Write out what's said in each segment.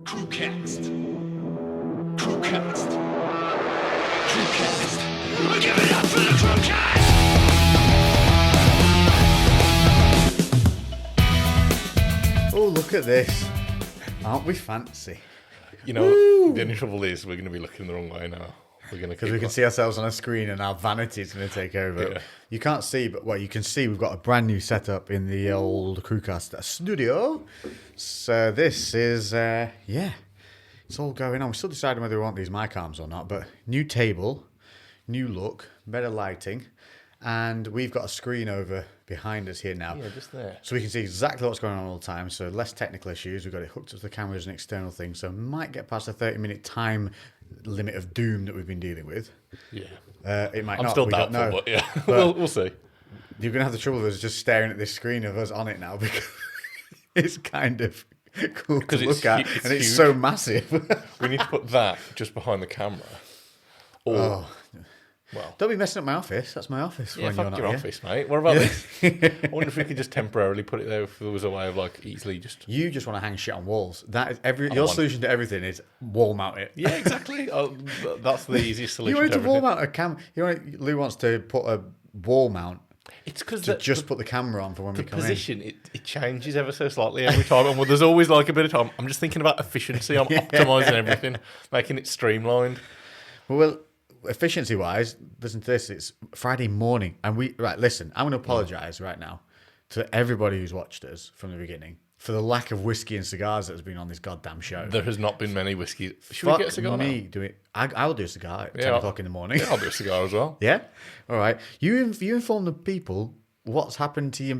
CREWCast. CREWCast. CREWCast. Give it up for the CREWCast! Oh, look at this. Aren't we fancy? You know, the only trouble is we're going to be looking the wrong way now. We're going to Because we can see ourselves on a screen and our vanity is going to take over. Yeah. You can't see, but well, you can see we've got a brand new setup in the old CREWCast studio. So this is, it's all going on. We're still deciding whether we want these mic arms or not, but new table, new look, better lighting, and we've got a screen over behind us here now. Yeah, just there. So we can see exactly what's going on all the time. So less technical issues. We've got it hooked up to the camera as an external thing. So might get past the 30-minute time limit of doom that we've been dealing with. Yeah. It might I'm not. still We don't doubtful, know. but yeah, But we'll see. You're going to have the trouble of us just staring at this screen of us on it now because it's kind of cool to Because it's look at. hu- it's and it's huge. so massive. We need to put that just behind the camera. Or, well, Don't be messing up my office. That's my office yeah, when you're fuck not your here. office, mate. What about this? I wonder if we could just temporarily put it there if there was a way of like easily just. You just want to hang shit on walls. That is your want- solution to everything is wall mount it. Yeah, exactly. That's the easiest You solution. want to to wall everything. mount a cam. Lou wants to put a wall mount It's because to just put the camera on for when we the come position it changes ever so slightly every time, and there's always like a bit of time. I'm just thinking about efficiency. I'm optimizing everything, making it streamlined. in. Well, efficiency-wise, listen to this. It's Friday morning, and listen, I'm going to apologise right now to everybody who's watched us from the beginning for the lack of whiskey and cigars that has been on this goddamn show. There has not been many whiskey. Should Fuck we get a cigar me, now? do it. I'll do a cigar at 10 Yeah, o'clock in the morning. Yeah, I'll do a cigar as well. Yeah? All right. You inform the people what's happened to your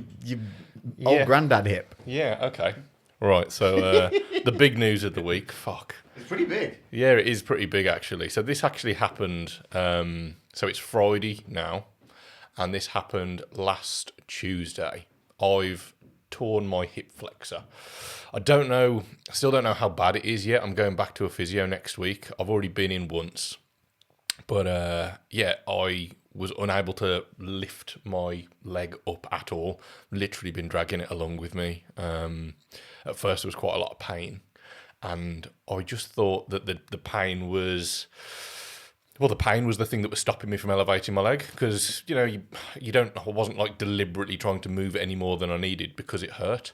old Yeah. granddad hip. Yeah, okay. Right, so the big news of the week. Fuck. It's pretty big. Yeah, it is pretty big actually. So this actually happened. So it's Friday now, and this happened last Tuesday. I've torn my hip flexor. I still don't know how bad it is yet. I'm going back to a physio next week. I've already been in once, but I was unable to lift my leg up at all. Literally been dragging it along with me. At first, there was quite a lot of pain. And I just thought that the pain was... Well, the pain was the thing that was stopping me from elevating my leg. Because, I wasn't like deliberately trying to move it any more than I needed because it hurt.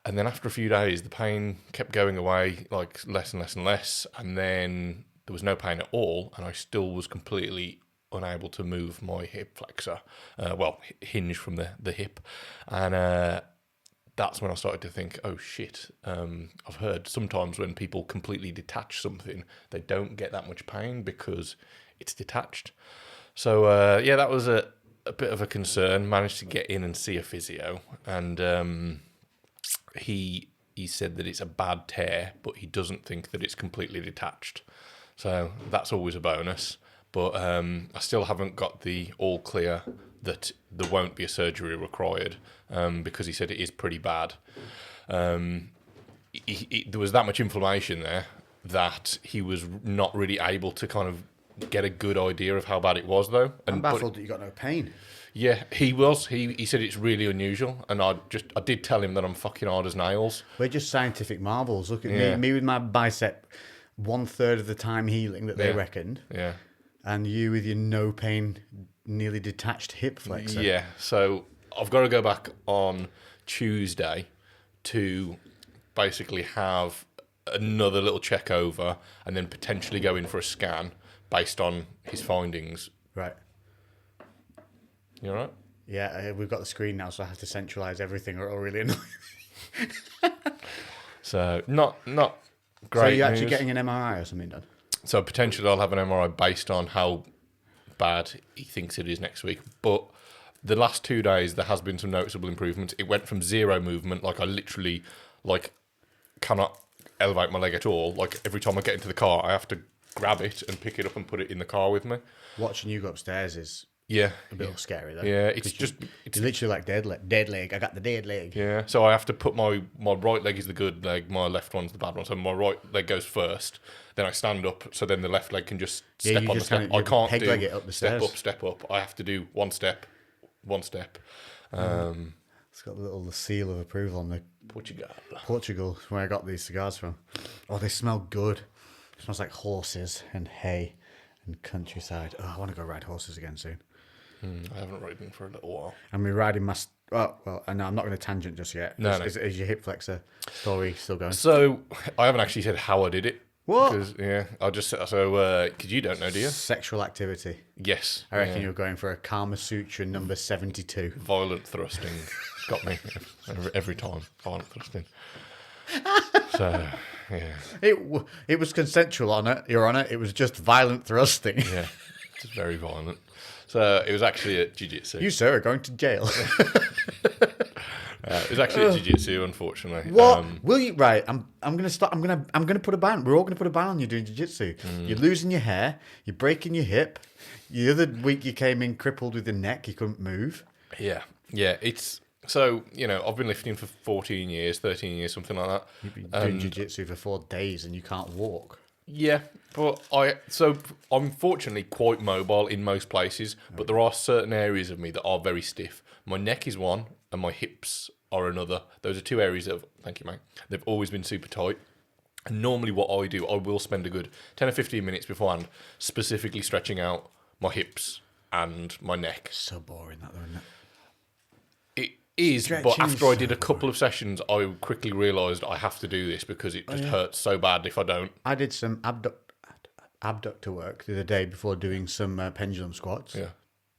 And then after a few days, the pain kept going away, like less and less and less. And then there was no pain at all. And I still was completely unable to move my hip flexor. Hinge from the hip. And... that's when I started to think, oh shit, I've heard sometimes when people completely detach something, they don't get that much pain because it's detached. So, that was a bit of a concern. Managed to get in and see a physio. And he said that it's a bad tear, but he doesn't think that it's completely detached. So that's always a bonus. But I still haven't got the all clear that there won't be a surgery required because he said it is pretty bad. There was that much inflammation there that he was not really able to kind of get a good idea of how bad it was, though. I'm baffled that you got no pain. Yeah, he was. He said it's really unusual, and I did tell him that I'm fucking hard as nails. We're just scientific marvels. Look at Yeah. me with my bicep 1/3 of the time healing that they Yeah. reckoned, Yeah. and you with your no pain, nearly detached hip flexor. Yeah, so I've got to go back on Tuesday to basically have another little check over and then potentially go in for a scan based on his findings. Right. You all right? Yeah, we've got the screen now, so I have to centralise everything, or it'll really annoy me. So not great. So you're actually news. getting an MRI or something done? So potentially I'll have an MRI based on how bad he thinks it is next week. But the last 2 days there has been some noticeable improvements. It went from zero movement, like I literally cannot elevate my leg at all. Like every time I get into the car, I have to grab it and pick it up and put it in the car with me. Watching you go upstairs is Yeah. a bit scary, though. Yeah, it's 'Cause just It's literally like dead leg. I got the dead leg. yeah. So I have to put my right leg is the good leg, my left one's the bad one. So my right leg goes first. Then I stand up, so then the left leg can just Yeah, step you on the just step. kinda- I you can't peg do leg it up the stairs. step up. I have to do one step. It's got the little seal of approval on the Portugal, where I got these cigars from. Oh, they smell good. It smells like horses and hay and countryside. Oh, I want to go ride horses again soon. I haven't ridden for a little while. And we're riding my... well, no, I'm not going to tangent just yet. No. Is your hip flexor story still going? So, I haven't actually said how I did it. What? Because, I'll just... because you don't know, do you? Sexual activity. Yes. I reckon you were going for a Kama Sutra number 72. Violent thrusting got me every time. Violent thrusting. So, yeah. It was consensual, Your Honour. It was just violent thrusting. Yeah, just very violent. So it was actually at jiu-jitsu. You, sir, are going to jail. It was actually at jiu-jitsu, unfortunately. What? Will you? Right. I'm gonna stop. I'm gonna put a ban. We're all gonna put a ban on you doing jiu-jitsu. You're losing your hair. You're breaking your hip. The other week you came in crippled with your neck. You couldn't move. Yeah. It's so I've been lifting for 14 years, 13 years, something like that. You've been doing jiu-jitsu for 4 days and you can't walk. Yeah, but I'm fortunately quite mobile in most places, but there are certain areas of me that are very stiff. My neck is one, and my hips are another. Those are 2 areas that thank you, mate. They've always been super tight. And normally, what I do, I will spend a good 10 or 15 minutes beforehand, specifically stretching out my hips and my neck. So boring that though, isn't it? It is, but Stretching's after I did so a couple of sessions, I quickly realised I have to do this because it just hurts so bad if I don't. I did some abductor work the other day before doing some pendulum squats. Yeah.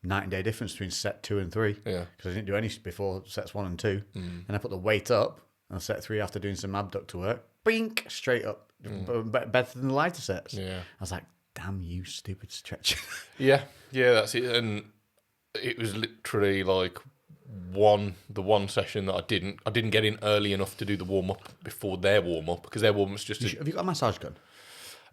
Night and day difference between set 2 and 3. Yeah. Because I didn't do any before sets 1 and 2. And I put the weight up on set 3 after doing some abductor work. Bink! Straight up. Better than the lighter sets. Yeah. I was like, damn you, stupid stretch. Yeah, that's it. And it was literally like the one session that I didn't get in early enough to do the warm up before their warm up because their warm up's just Have you got a massage gun?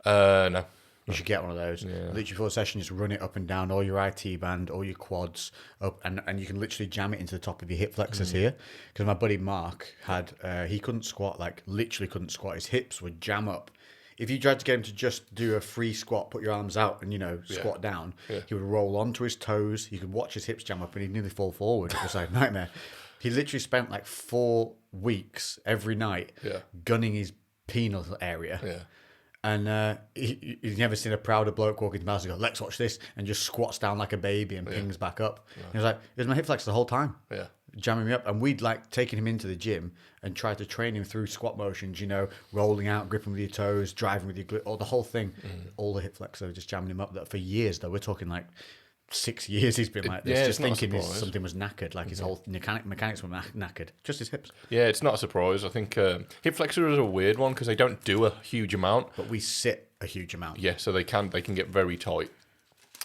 No. You should get one of those. Literally before a session, just run it up and down all your IT band, all your quads up, and you can literally jam it into the top of your hip flexors here. Because my buddy Mark had, he couldn't squat, like literally couldn't squat. His hips would jam up. If you tried to get him to just do a free squat, put your arms out and, squat down, he would roll onto his toes. You could watch his hips jam up and he'd nearly fall forward. It was like a nightmare. He literally spent like 4 weeks every night gunning his penile area. Yeah. And he's never seen a prouder bloke walk into the house and go, let's watch this, and just squats down like a baby and pings back up. Yeah. He was like, it was my hip flexor the whole time. Yeah. Jamming me up. And we'd like taken him into the gym and tried to train him through squat motions, rolling out, gripping with your toes, driving with your glute, all the whole thing. All the hip flexor, just jamming him up. That for years, though, we're talking like 6 years he's been like this, just thinking something was knackered, like his whole mechanics were knackered, just his hips. Yeah, it's not a surprise. I think hip flexor is a weird one because they don't do a huge amount, but we sit a huge amount. Yeah, so they can get very tight.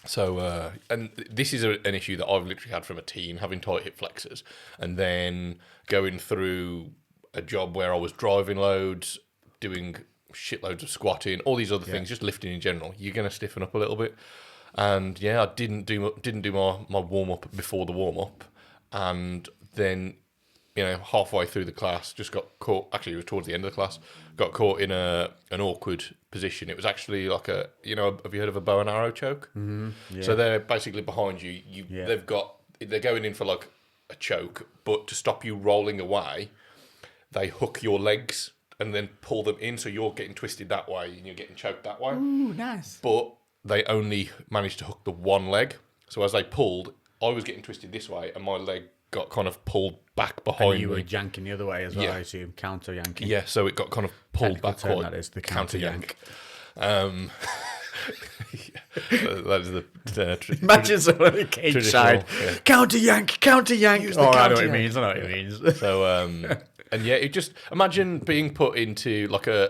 So and this is an issue that I've literally had from a teen, having tight hip flexors, and then going through a job where I was driving loads, doing shitloads of squatting, all these other things, just lifting in general. You're going to stiffen up a little bit. And I didn't do my warm up before the warm up, and then halfway through the class just got caught. Actually, it was towards the end of the class. Got caught in an awkward position. It was actually like have you heard of a bow and arrow choke? Mm-hmm. Yeah. So they're basically behind you. They're going in for like a choke, but to stop you rolling away, they hook your legs and then pull them in, so you're getting twisted that way and you're getting choked that way. Ooh, nice. But they only managed to hook the one leg. So as they pulled, I was getting twisted this way and my leg got kind of pulled back behind and you me. were yanking the other way as well, I assume. Counter yanking. Yeah, so it got kind of pulled back. Term, that is the counter yank. That is the imagine someone in cage side. Yeah. Counter yank. I know what it means. So, and it just imagine being put into like a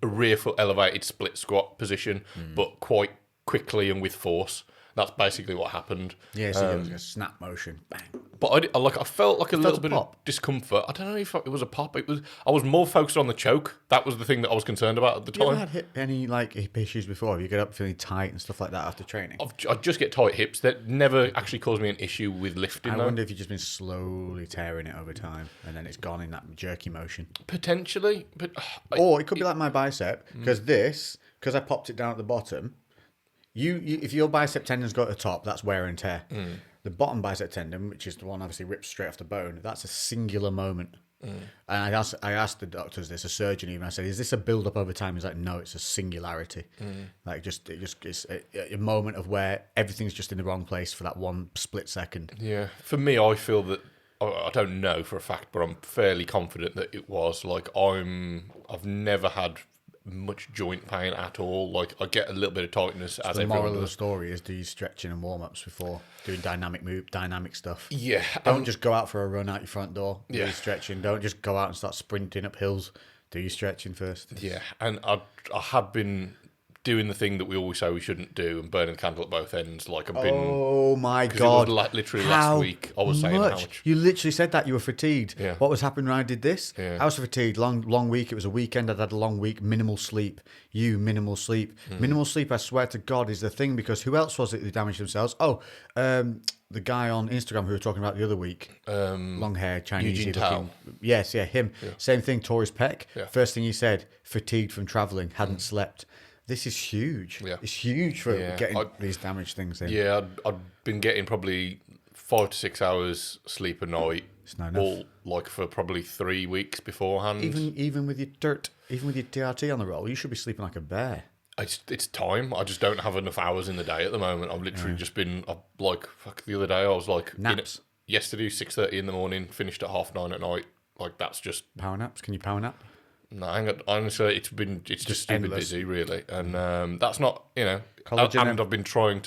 rear foot elevated split squat position, but quite quickly and with force. That's basically what happened. Yeah, so it was a snap motion, bang. But I felt like a little bit of discomfort. I don't know if it was a pop. I was more focused on the choke. That was the thing that I was concerned about at the time. You ever had any hip issues before? You get up feeling tight and stuff like that after training? I just get tight hips. That never actually caused me an issue with lifting. I wonder if you've just been slowly tearing it over time and then it's gone in that jerky motion. Potentially, but or it could be like my bicep because I popped it down at the bottom. If your bicep tendon's got at the top, that's wear and tear. The bottom bicep tendon, which is the one obviously ripped straight off the bone, that's a singular moment. And I asked the doctors this, a surgeon even. I said, "Is this a build up over time?" He's like, "No, it's a singularity. Like it's a moment of where everything's just in the wrong place for that one split second." Yeah, for me, I feel that I don't know for a fact, but I'm fairly confident that it was like I've never had much joint pain at all. Like I get a little bit of tightness as The everyone moral of the does. story is do your stretching and warm ups before doing dynamic stuff. Yeah, Don't just go out for a run out your front door. Do Yeah. your stretching. Don't just go out and start sprinting up hills. Do your stretching first. yeah, and I have been doing the thing that we always say we shouldn't do and burning the candle at both ends. Like I've been. Oh my Because god! it was literally last week I was saying how much. You literally said that you were fatigued. Yeah. What was happening when I did this? Yeah. I was fatigued. Long week. It was a weekend. I'd had a long week. Minimal sleep. Minimal sleep. Minimal sleep. I swear to God, is the thing, because who else was it who damaged themselves? Oh, the guy on Instagram who we were talking about the other week. Long hair, Chinese. Eugene Tao. Yes, yeah, him. Same thing. Tore his pec. Yeah. First thing he said: fatigued from traveling. Hadn't slept. This is huge. Yeah. It's huge for Yeah. getting these damaged things in. Yeah, I'd been getting probably 5 to 6 hours sleep a night. It's not enough. All like for probably 3 weeks beforehand. Even with your dirt, even with your TRT on the roll, you should be sleeping like a bear. It's time. I just don't have enough hours in the day at the moment. I've literally just been the other day I was like Naps. Yesterday 6:30 in the morning, finished at 9:30 at night. Like that's just Power naps? Can you power nap? no. Hang on, honestly, it's just stupid endless. busy really, and that's not Collagen and I've been trying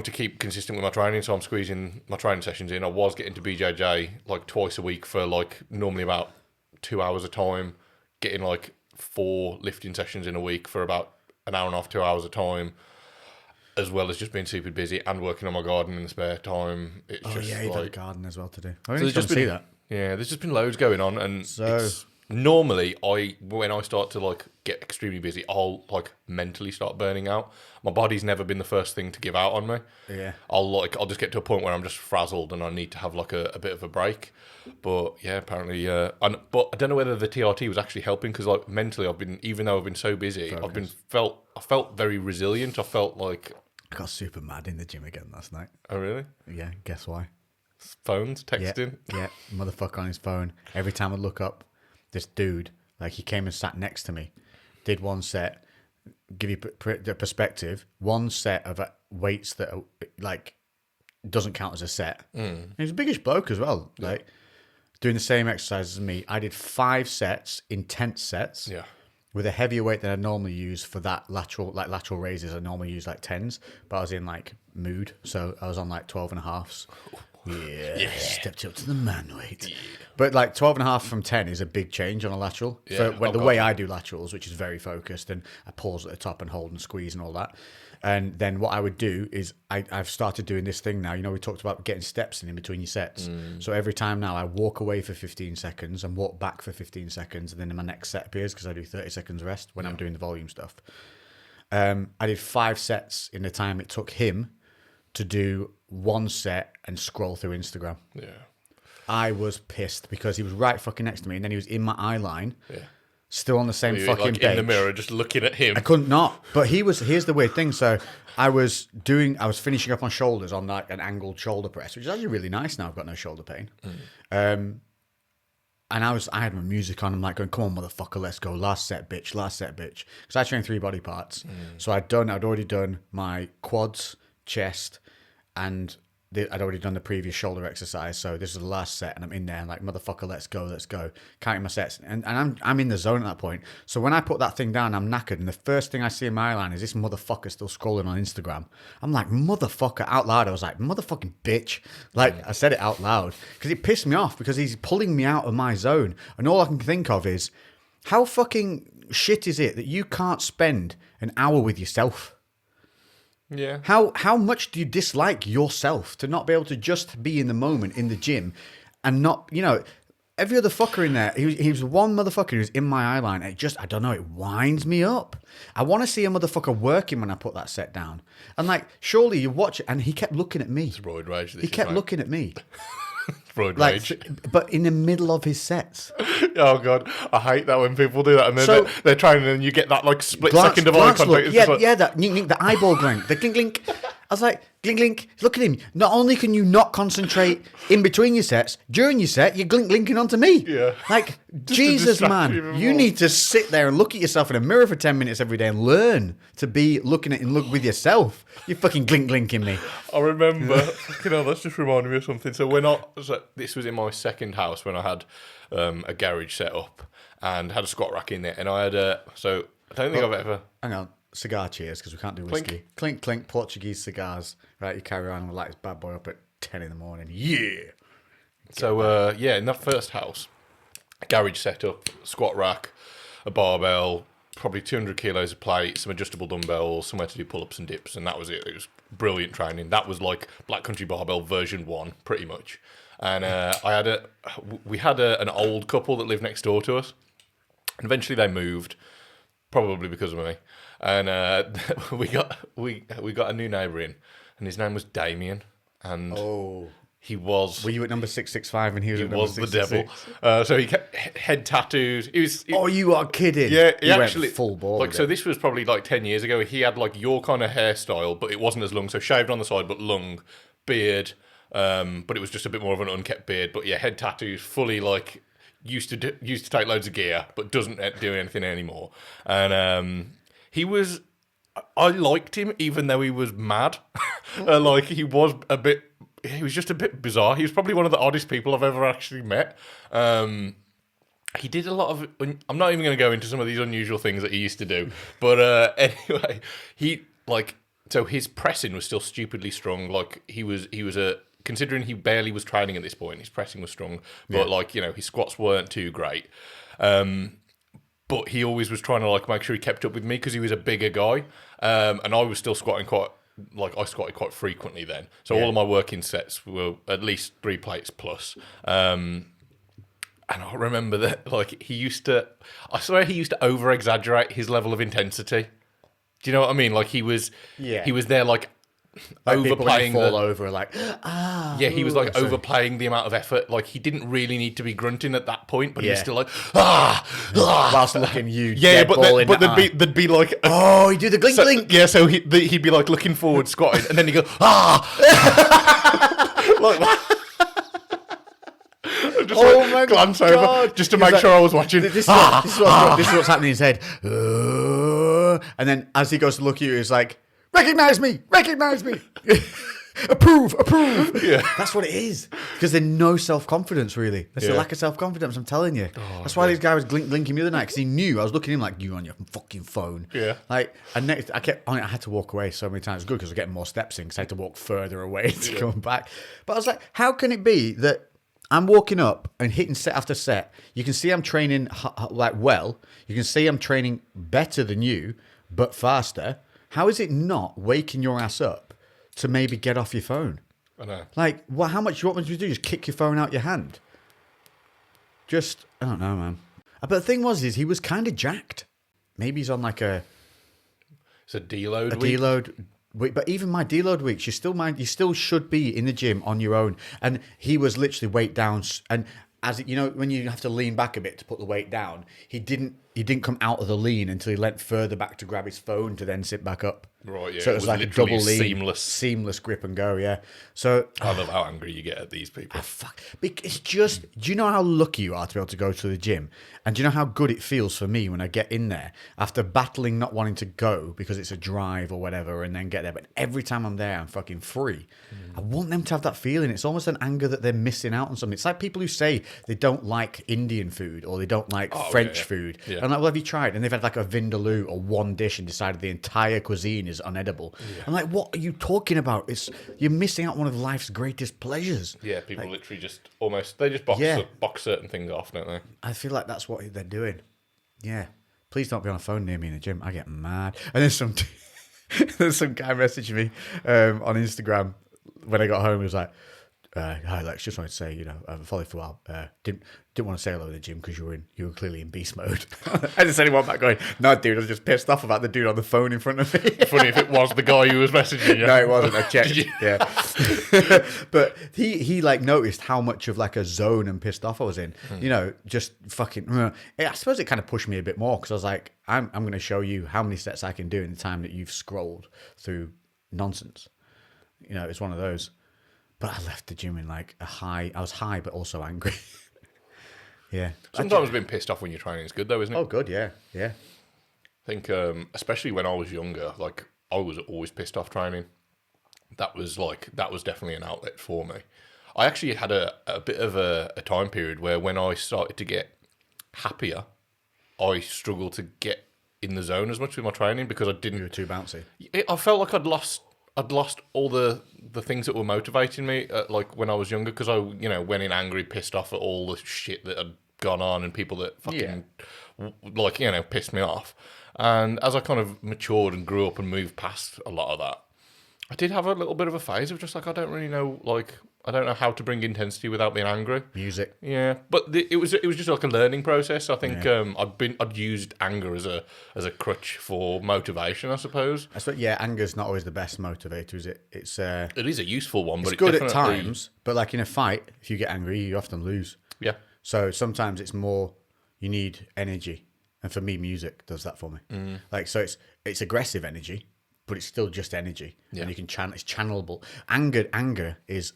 to keep consistent with my training, so I'm squeezing my training sessions in. I was getting to BJJ like twice a week for like normally about 2 hours a time, getting like 4 lifting sessions in a week for about an hour and a half, 2 hours a time, as well as just being super busy and working on my garden in the spare time. It's Oh just yeah, you've got a like garden as well to do. I there's really just been see that. yeah, there's just been loads going on, and So- it's, normally when I start to like get extremely busy, I'll like mentally start burning out. My body's never been the first thing to give out on me. Yeah. I'll just get to a point where I'm just frazzled and I need to have like a bit of a break. But yeah, apparently, but I don't know whether the TRT was actually helping, because like mentally, even though I've been so busy, I felt very resilient. I felt like, I got super mad in the gym again last night. oh really? Yeah, guess why? Phones, Yeah, texting. yeah, motherfucker on his phone. Every time I look up, this dude, like he came and sat next to me, did one set, give you the perspective, one set of weights that are, like doesn't count as a set. And he's a biggish bloke as well, like doing the same exercises as me. I did 5 sets, intense sets. Yeah. With a heavier weight than I normally use for that lateral raises. I normally use like 10s, but I was in like mood, so I was on like 12 and a halves. Yeah, stepped up to the man weight. Yeah. But like 12 and a half from 10 is a big change on a lateral. Yeah, For the way I do laterals, which is very focused, and I pause at the top and hold and squeeze and all that. And then what I would do is I've started doing this thing now. You know, we talked about getting steps in between your sets. So every time now I walk away for 15 seconds and walk back for 15 seconds, and then my next set appears because I do 30 seconds rest when I'm doing the volume stuff. I did 5 sets in the time it took him to do 1 set and scroll through Instagram. Yeah. I was pissed because he was right fucking next to me, and then he was in my eye line, Yeah. still on the same You, fucking like in the bench. mirror, just looking at him. I couldn't not. But here's the weird thing. So I was finishing up on shoulders on like an angled shoulder press, which is actually really nice now. I've got no shoulder pain. And I had my music on. I'm like going, come on, motherfucker, let's go. Last set, bitch. Because I train 3 body parts. So I'd already done my quads, chest, and I'd already done the previous shoulder exercise. So this is the last set, and I'm in there and like, motherfucker, let's go. Counting my sets. And I'm in the zone at that point. So when I put that thing down, I'm knackered. And the first thing I see in my line is this motherfucker still scrolling on Instagram. I'm like, motherfucker, out loud. I was like, motherfucking bitch. Like, I said it out loud because it pissed me off because he's pulling me out of my zone. And all I can think of is, how fucking shit is it that you can't spend an hour with yourself? Yeah. How much do you dislike yourself to not be able to just be in the moment in the gym and not, every other fucker in there, he was one motherfucker who's in my eye line. I don't know, it winds me up. I want to see a motherfucker working when I put that set down. And like, surely you watch it, and he kept looking at me. It's roid rage. He kept looking at me. roid like, rage. but in the middle of his sets. Oh god, I hate that when people do that, and then So- they're trying, and you get that like split second of eye glance contact. look. It's Yeah, just like, yeah, that glink, the eyeball glink, the glink, glink. I was like, glink, glink. Look at him. Not only can you not concentrate in between your sets, during your set, you're glink, glinking onto me. Yeah. Like, to Jesus, distract man, you even you more. need to sit there and look at yourself in a mirror for 10 minutes every day and learn to be looking at and look with yourself. You're fucking glink, glinking me. I remember, fucking hell, that's just reminded me of something. So this was in my second house when I had a garage set up and had a squat rack in there, and I had so I don't think I've ever. Hang on. Cigar cheers, because we can't do whiskey. Clink, clink, Portuguese cigars. Right, you carry on and we'll light this bad boy up at 10 in the morning. Yeah. So in that first house, garage setup, squat rack, a barbell, probably 200 kilos of plate, some adjustable dumbbells, somewhere to do pull-ups and dips, and that was it. It was brilliant training. That was like Black Country Barbell version 1, pretty much. And we had an old couple that lived next door to us, and eventually they moved, probably because of me. And we got a new neighbour in, and his name was Damien, and he was. Were you at number 665 and he was He at number was the devil. 666? So he kept head tattoos. Oh, you are kidding. Yeah, he went actually full ball. like with so. it. This was probably like 10 years ago. He had like your kind of hairstyle, but it wasn't as long. So shaved on the side, but long beard. But it was just a bit more of an unkept beard. But yeah, head tattoos, fully like used to take loads of gear, but doesn't do anything anymore. And he was. I liked him, even though he was mad. Like he was a bit. He was just a bit bizarre. He was probably one of the oddest people I've ever actually met. He did a lot of. I'm not even going to go into some of these unusual things that he used to do. But anyway, so his pressing was still stupidly strong. Like he was considering he barely was training at this point. His pressing was strong, but his squats weren't too great. But he always was trying to like make sure he kept up with me because he was a bigger guy, and I was still squatting I squatted quite frequently then. So all of my working sets were at least 3 plates plus. And I remember that I swear he used to over exaggerate his level of intensity. Do you know what I mean? Like he was there like overplaying fall over like he was like overplaying the amount of effort. Like he didn't really need to be grunting at that point, but he was still like whilst looking you but there'd be like he do the glink glink. Yeah, so he'd be like looking forward, squatting, and then he'd go like just my glance God. over just to make sure I was watching. This is what's happening in his head. And then as he goes to look at you, he's like, recognize me. approve. Yeah. That's what it is. Because there's no self-confidence, really. There's a lack of self-confidence, I'm telling you. That's why this guy was blinking the other night, because he knew I was looking at him like, you on your fucking phone. Yeah. Like, and next, I had to walk away so many times. It was good because I was getting more steps in, because I had to walk further away to come back. But I was like, how can it be that I'm walking up and hitting set after set? You can see I'm training well. You can see I'm training better than you, but faster. How is it not waking your ass up to maybe get off your phone? I know. Like, how much you want me to do? Just kick your phone out your hand? I don't know, man. But the thing is he was kind of jacked. Maybe he's on like it's a deload week. Deload week. But even my deload weeks, you still should be in the gym on your own. And he was literally weight down. And when you have to lean back a bit to put the weight down, he didn't come out of the lean until he leant further back to grab his phone to then sit back up. Right, yeah. So it was like a double lean. Seamless. Seamless grip and go, yeah. So I love how angry you get at these people. Fuck. It's just, do you know how lucky you are to be able to go to the gym? And do you know how good it feels for me when I get in there after battling not wanting to go because it's a drive or whatever and then get there? But every time I'm there, I'm fucking free. I want them to have that feeling. It's almost an anger that they're missing out on something. It's like people who say they don't like Indian food or they don't like French food. Yeah. I'm like, well, have you tried? And they've had like a vindaloo or one dish and decided the entire cuisine is unedible. Yeah. I'm like, what are you talking about? You're missing out on one of life's greatest pleasures. Yeah, people literally just box certain things off, don't they? I feel like that's what they're doing. Yeah. Please don't be on a phone near me in the gym. I get mad. And there's some guy messaging me on Instagram when I got home. He was like, Hi Lex, just wanted to say, I've followed for a while. Didn't want to say hello in the gym because you were clearly in beast mode. I just anyone back going, no, dude, I was just pissed off about the dude on the phone in front of me. Funny if it was the guy who was messaging you. No, it wasn't. I checked. Yeah, but he like noticed how much of like a zone and pissed off I was in. Just fucking. I suppose it kind of pushed me a bit more because I was like, I'm going to show you how many sets I can do in the time that you've scrolled through nonsense. It's one of those. But I left the gym in like a high. I was high, but also angry. Yeah. Sometimes being pissed off when you're training is good, though, isn't it? Oh, good. Yeah. Yeah. I think, especially when I was younger, like I was always pissed off training. That was definitely an outlet for me. I actually had a bit of a time period where when I started to get happier, I struggled to get in the zone as much with my training because I didn't. You were too bouncy. I felt like I'd lost all the things that were motivating me, like when I was younger, because I, went in angry, pissed off at all the shit that had gone on and people that fucking, pissed me off. And as I kind of matured and grew up and moved past a lot of that, I did have a little bit of a phase of just like, I don't know how to bring intensity without being angry. Music. Yeah, but it was just like a learning process. I think I'd used anger as a crutch for motivation, I suppose. Anger's not always the best motivator, is it? It is a useful one, but it's good at times. But like in a fight, if you get angry, you often lose. Yeah. So sometimes it's more you need energy, and for me, music does that for me. Like so, it's aggressive energy, but it's still just energy, and you can it's channelable. Anger is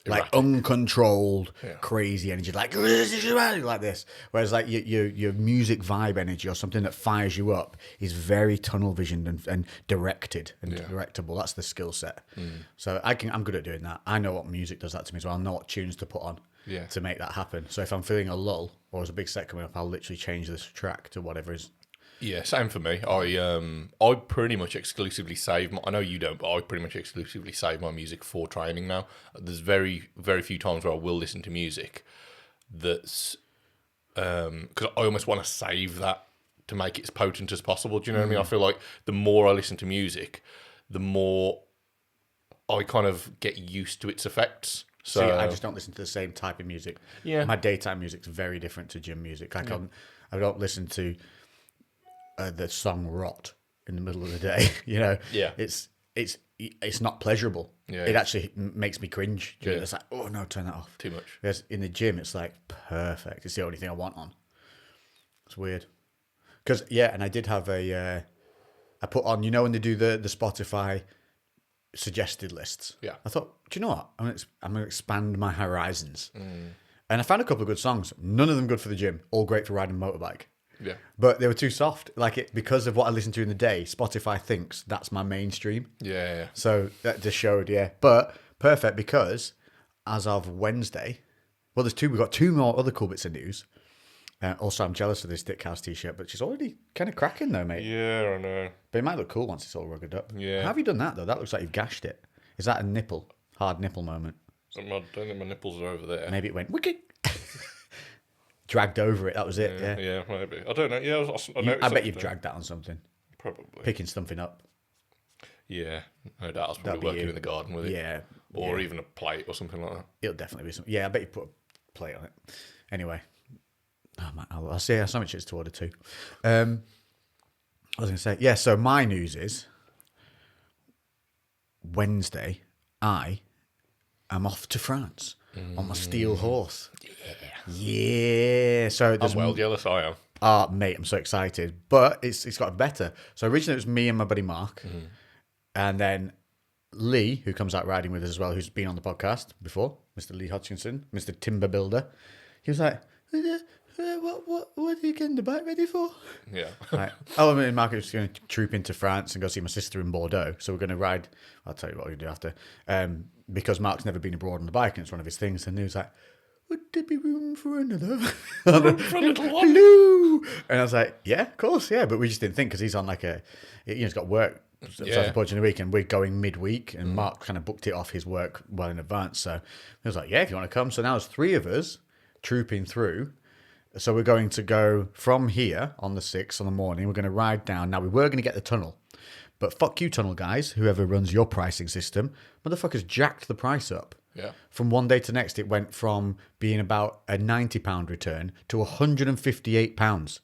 like erratic, uncontrolled, crazy energy, like this. Whereas like your music vibe energy or something that fires you up is very tunnel visioned and directed and directable. That's the skill set. So I'm good at doing that. I know what music does that to me as well. I know what tunes to put on to make that happen. So if I'm feeling a lull or there's a big set coming up, I'll literally change this track to whatever is. Yeah, same for me. I pretty much exclusively save. I know you don't, but I pretty much exclusively save my music for training now. There's very, very few times where I will listen to music that's because I almost want to save that to make it as potent as possible. Do you know what I mean? I feel like the more I listen to music, the more I kind of get used to its effects. So see, I just don't listen to the same type of music. Yeah, my daytime music's very different to gym music. Like I don't listen to the song "Rot" in the middle of the day. It's not pleasurable. Yeah, it actually makes me cringe. It's like, oh no, turn that off. Too much. Whereas in the gym, it's like perfect. It's the only thing I want on. It's weird. Because and I did have I put on. When they do the Spotify suggested lists. Yeah. I thought, do you know what? I'm gonna expand my horizons. And I found a couple of good songs. None of them good for the gym. All great for riding a motorbike. Yeah. But they were too soft. Because of what I listen to in the day, Spotify thinks that's my mainstream. Yeah. So that just showed, But perfect because as of Wednesday, we've got two more other cool bits of news. Also, I'm jealous of this Dickhouse t-shirt, but she's already kind of cracking though, mate. Yeah, I know. But it might look cool once it's all rugged up. Yeah. How have you done that though? That looks like you've gashed it. Is that a hard nipple moment? I don't think my nipples are over there. Maybe it went wicked. Dragged over it. That was it. Yeah, maybe. I don't know. Yeah, I bet you've dragged that on something. Probably. Picking something up. Yeah, no doubt. I was probably working in the garden with it. Yeah. Or even a plate or something like that. It'll definitely be something. Yeah, I bet you put a plate on it. Anyway. Oh, man, I'll say so much it's to order too. I was going to say, so my news is Wednesday, I am off to France on my steel horse. Yeah. So I'm well jealous, I am. Oh, mate, I'm so excited. But it's got better. So originally it was me and my buddy Mark. And then Lee, who comes out riding with us as well, who's been on the podcast before, Mr. Lee Hodgkinson, Mr. Timber Builder. He was like, what are you getting the bike ready for? Yeah. Right. Oh, I mean, Mark is going to troop into France and go see my sister in Bordeaux. So we're going to ride. I'll tell you what we're going to do after. Because Mark's never been abroad on the bike and it's one of his things. And he was like, would there be room for another? Room for a little one? Hello. And I was like, yeah, of course, yeah. But we just didn't think because he's on he's got work. Self-employed in the week, and we're going midweek, and Mark kind of booked it off his work well in advance. So he was like, yeah, if you want to come. So now there's three of us trooping through. So we're going to go from here on the 6th on the morning. We're going to ride down. Now, we were going to get the tunnel. But fuck you, tunnel guys, whoever runs your pricing system. Motherfuckers jacked the price up Yeah. From one day to next, it went from being about a £90 return to £158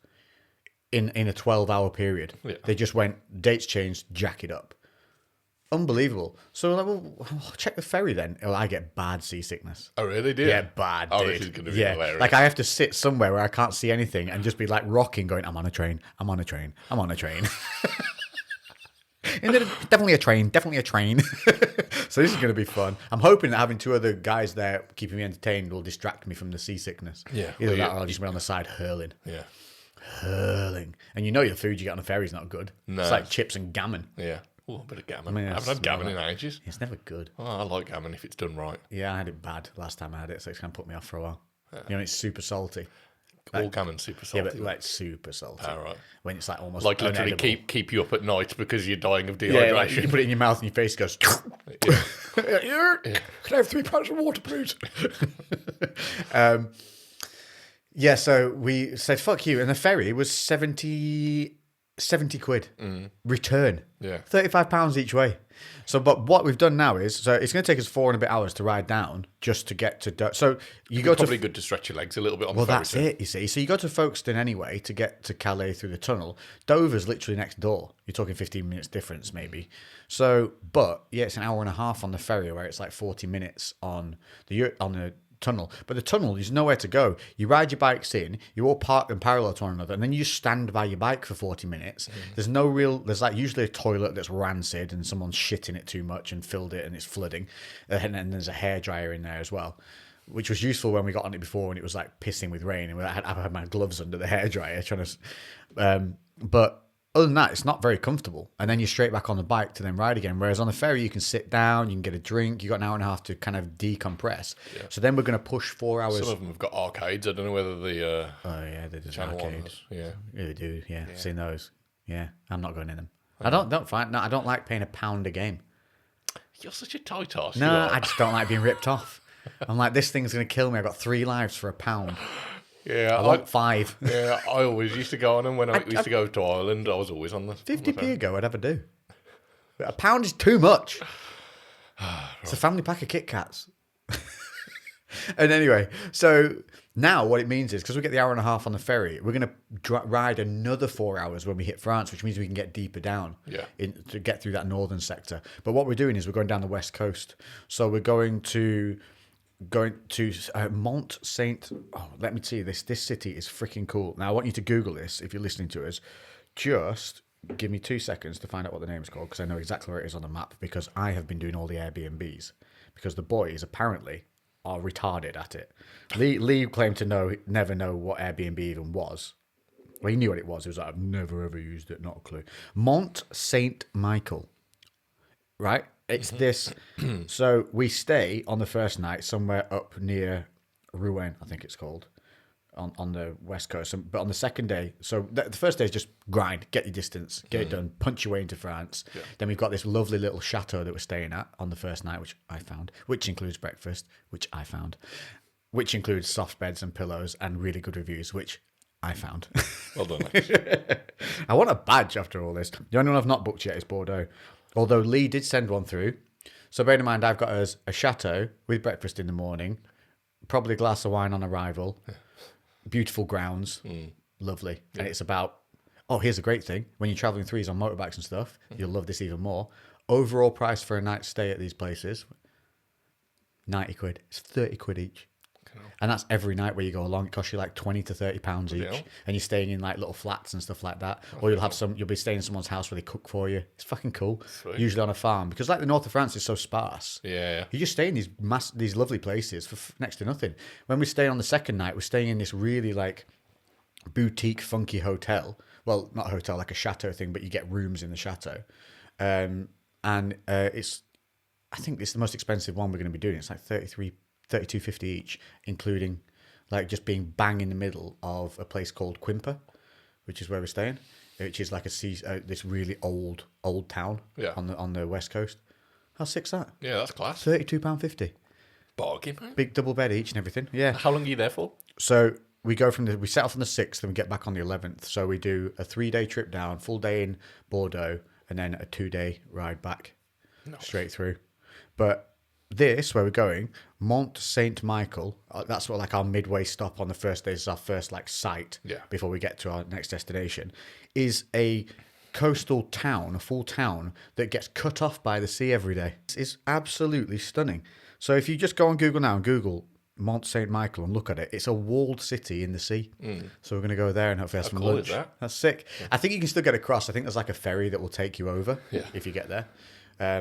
in a 12-hour period. Yeah. They just went, dates changed, jack it up. Unbelievable. So we're like, well, check the ferry then. Oh, I get bad seasickness. Oh, really? Did Yeah, bad, Oh, dude. this is going to be hilarious. Like I have to sit somewhere where I can't see anything and just be like rocking, going, I'm on a train, I'm on a train, I'm on a train. And then definitely a train. So this is going to be fun. I'm hoping that having two other guys there keeping me entertained will distract me from the seasickness. Yeah. Either Well, that yeah. or I'll just be on the side hurling. Yeah. Hurling. And you know your food you get on the ferry is not good. No. It's like chips and gammon. Yeah. Oh, a bit of gammon. I mean, I haven't had gammon in ages. It's never good. Oh, I like gammon if it's done right. Yeah, I had it bad last time I had it, so it's going to put me off for a while. You know, it's super salty. All gammon super salty. Yeah, but like super salty. Oh, right. When it's like almost Like literally unedible. keep you up at night because you're dying of Yeah, like dehydration. you put it in your mouth and your face goes. Yeah. Can I have 3 pounds of water, please? Yeah, so we said, fuck you. And the ferry was 70 quid return. Yeah. £35 each way. So, but what we've done now is, so it's going to take us 4 and a bit hours to ride down just to get to, so you go Probably to, good to stretch your legs a little bit on well, the ferry. that's too. it, you see. So you go to Folkestone anyway to get to Calais through the tunnel. Dover's literally next door. You're talking 15 minutes difference maybe. So, but yeah, it's an hour and a half on the ferry where it's like 40 minutes on the tunnel. But the tunnel, there's nowhere to go. You ride your bikes in, you all park in parallel to one another, and then you just stand by your bike for 40 minutes. There's like usually a toilet that's rancid and someone's shitting it too much and filled it and it's flooding. And then there's a hairdryer in there as well, which was useful when we got on it before when it was like pissing with rain and I had my gloves under the hairdryer trying to, but other than that, it's not very comfortable. And then you're straight back on the bike to then ride again. Whereas on the ferry, you can sit down, you can get a drink. You got an hour and a half to kind of decompress. Yeah. So then we're going to push 4 hours. Some of them have got arcades. I don't know whether the Oh yeah, they do Channel arcade. ones. Yeah. Yeah, they do. Yeah, I've seen those. Yeah, I'm not going in them. I don't I don't like paying £1 a game. You're such a tight ass. No, I just don't like being ripped off. I'm like, this thing's going to kill me. I've got 3 lives for £1. Yeah, I want 5. Yeah, I always used to go on them when I used to go to Ireland. I was always on the 50p a go, I'd ever do. But £1 is too much. It's a family pack of Kit Kats. And anyway, so now what it means is, because we get the hour and a half on the ferry, we're going to ride another 4 hours when we hit France, which means we can get deeper down to get through that northern sector. But what we're doing is we're going down the west coast. So we're going to Mont Saint. Oh, let me tell you this. This city is freaking cool. Now I want you to Google this if you're listening to us. Just give me 2 seconds to find out what the name is called because I know exactly where it is on the map because I have been doing all the Airbnbs because the boys apparently are retarded at it. Lee claimed to never know what Airbnb even was. Well, he knew what it was. He was like, I've never ever used it. Not a clue. Mont Saint Michael. Right? It's this. So we stay on the first night somewhere up near Rouen, I think it's called, on the west coast. But on the second day, so the first day is just grind, get your distance, get it done, punch your way into France. Yeah. Then we've got this lovely little chateau that we're staying at on the first night, which I found, which includes breakfast, which I found, which includes soft beds and pillows and really good reviews, which I found. Well done, Alex. I want a badge after all this. The only one I've not booked yet is Bordeaux. Although Lee did send one through. So bear in mind, I've got us a chateau with breakfast in the morning, probably a glass of wine on arrival, beautiful grounds, lovely. Yeah. And it's about, here's a great thing. When you're traveling threes on motorbikes and stuff, you'll love this even more. Overall price for a night's stay at these places, 90 quid. It's 30 quid each. And that's every night where you go along. It costs you like £20 to £30 each. Yeah. And you're staying in like little flats and stuff like that. Or you'll be staying in someone's house where they cook for you. It's fucking cool. Sweet. Usually on a farm. Because like the north of France is so sparse. Yeah. You just stay in these lovely places for next to nothing. When we stay on the second night, we're staying in this really like boutique funky hotel. Well, not a hotel, like a chateau thing, but you get rooms in the chateau. I think it's the most expensive one we're going to be doing. It's like $32.50 each, including like just being bang in the middle of a place called Quimper, which is where we're staying, which is like this really old town on the west coast. How sick's that? Yeah, that's class. £32.50. Bargain, man. Big double bed each and everything. Yeah. How long are you there for? So we set off on the 6th and we get back on the 11th. So we do a 3-day trip down, full day in Bordeaux, and then a 2-day ride back straight through. But this, where we're going, Mont Saint Michael, that's what like our midway stop on the first day. This is our first like site before we get to our next destination, is a coastal town, a full town that gets cut off by the sea every day. It's absolutely stunning. So if you just go on Google now and Google Mont Saint Michael and look at it, it's a walled city in the sea. So we're going to go there and hopefully have some cool lunch. is that? That's sick. I think you can still get across. I think there's like a ferry that will take you over if you get there.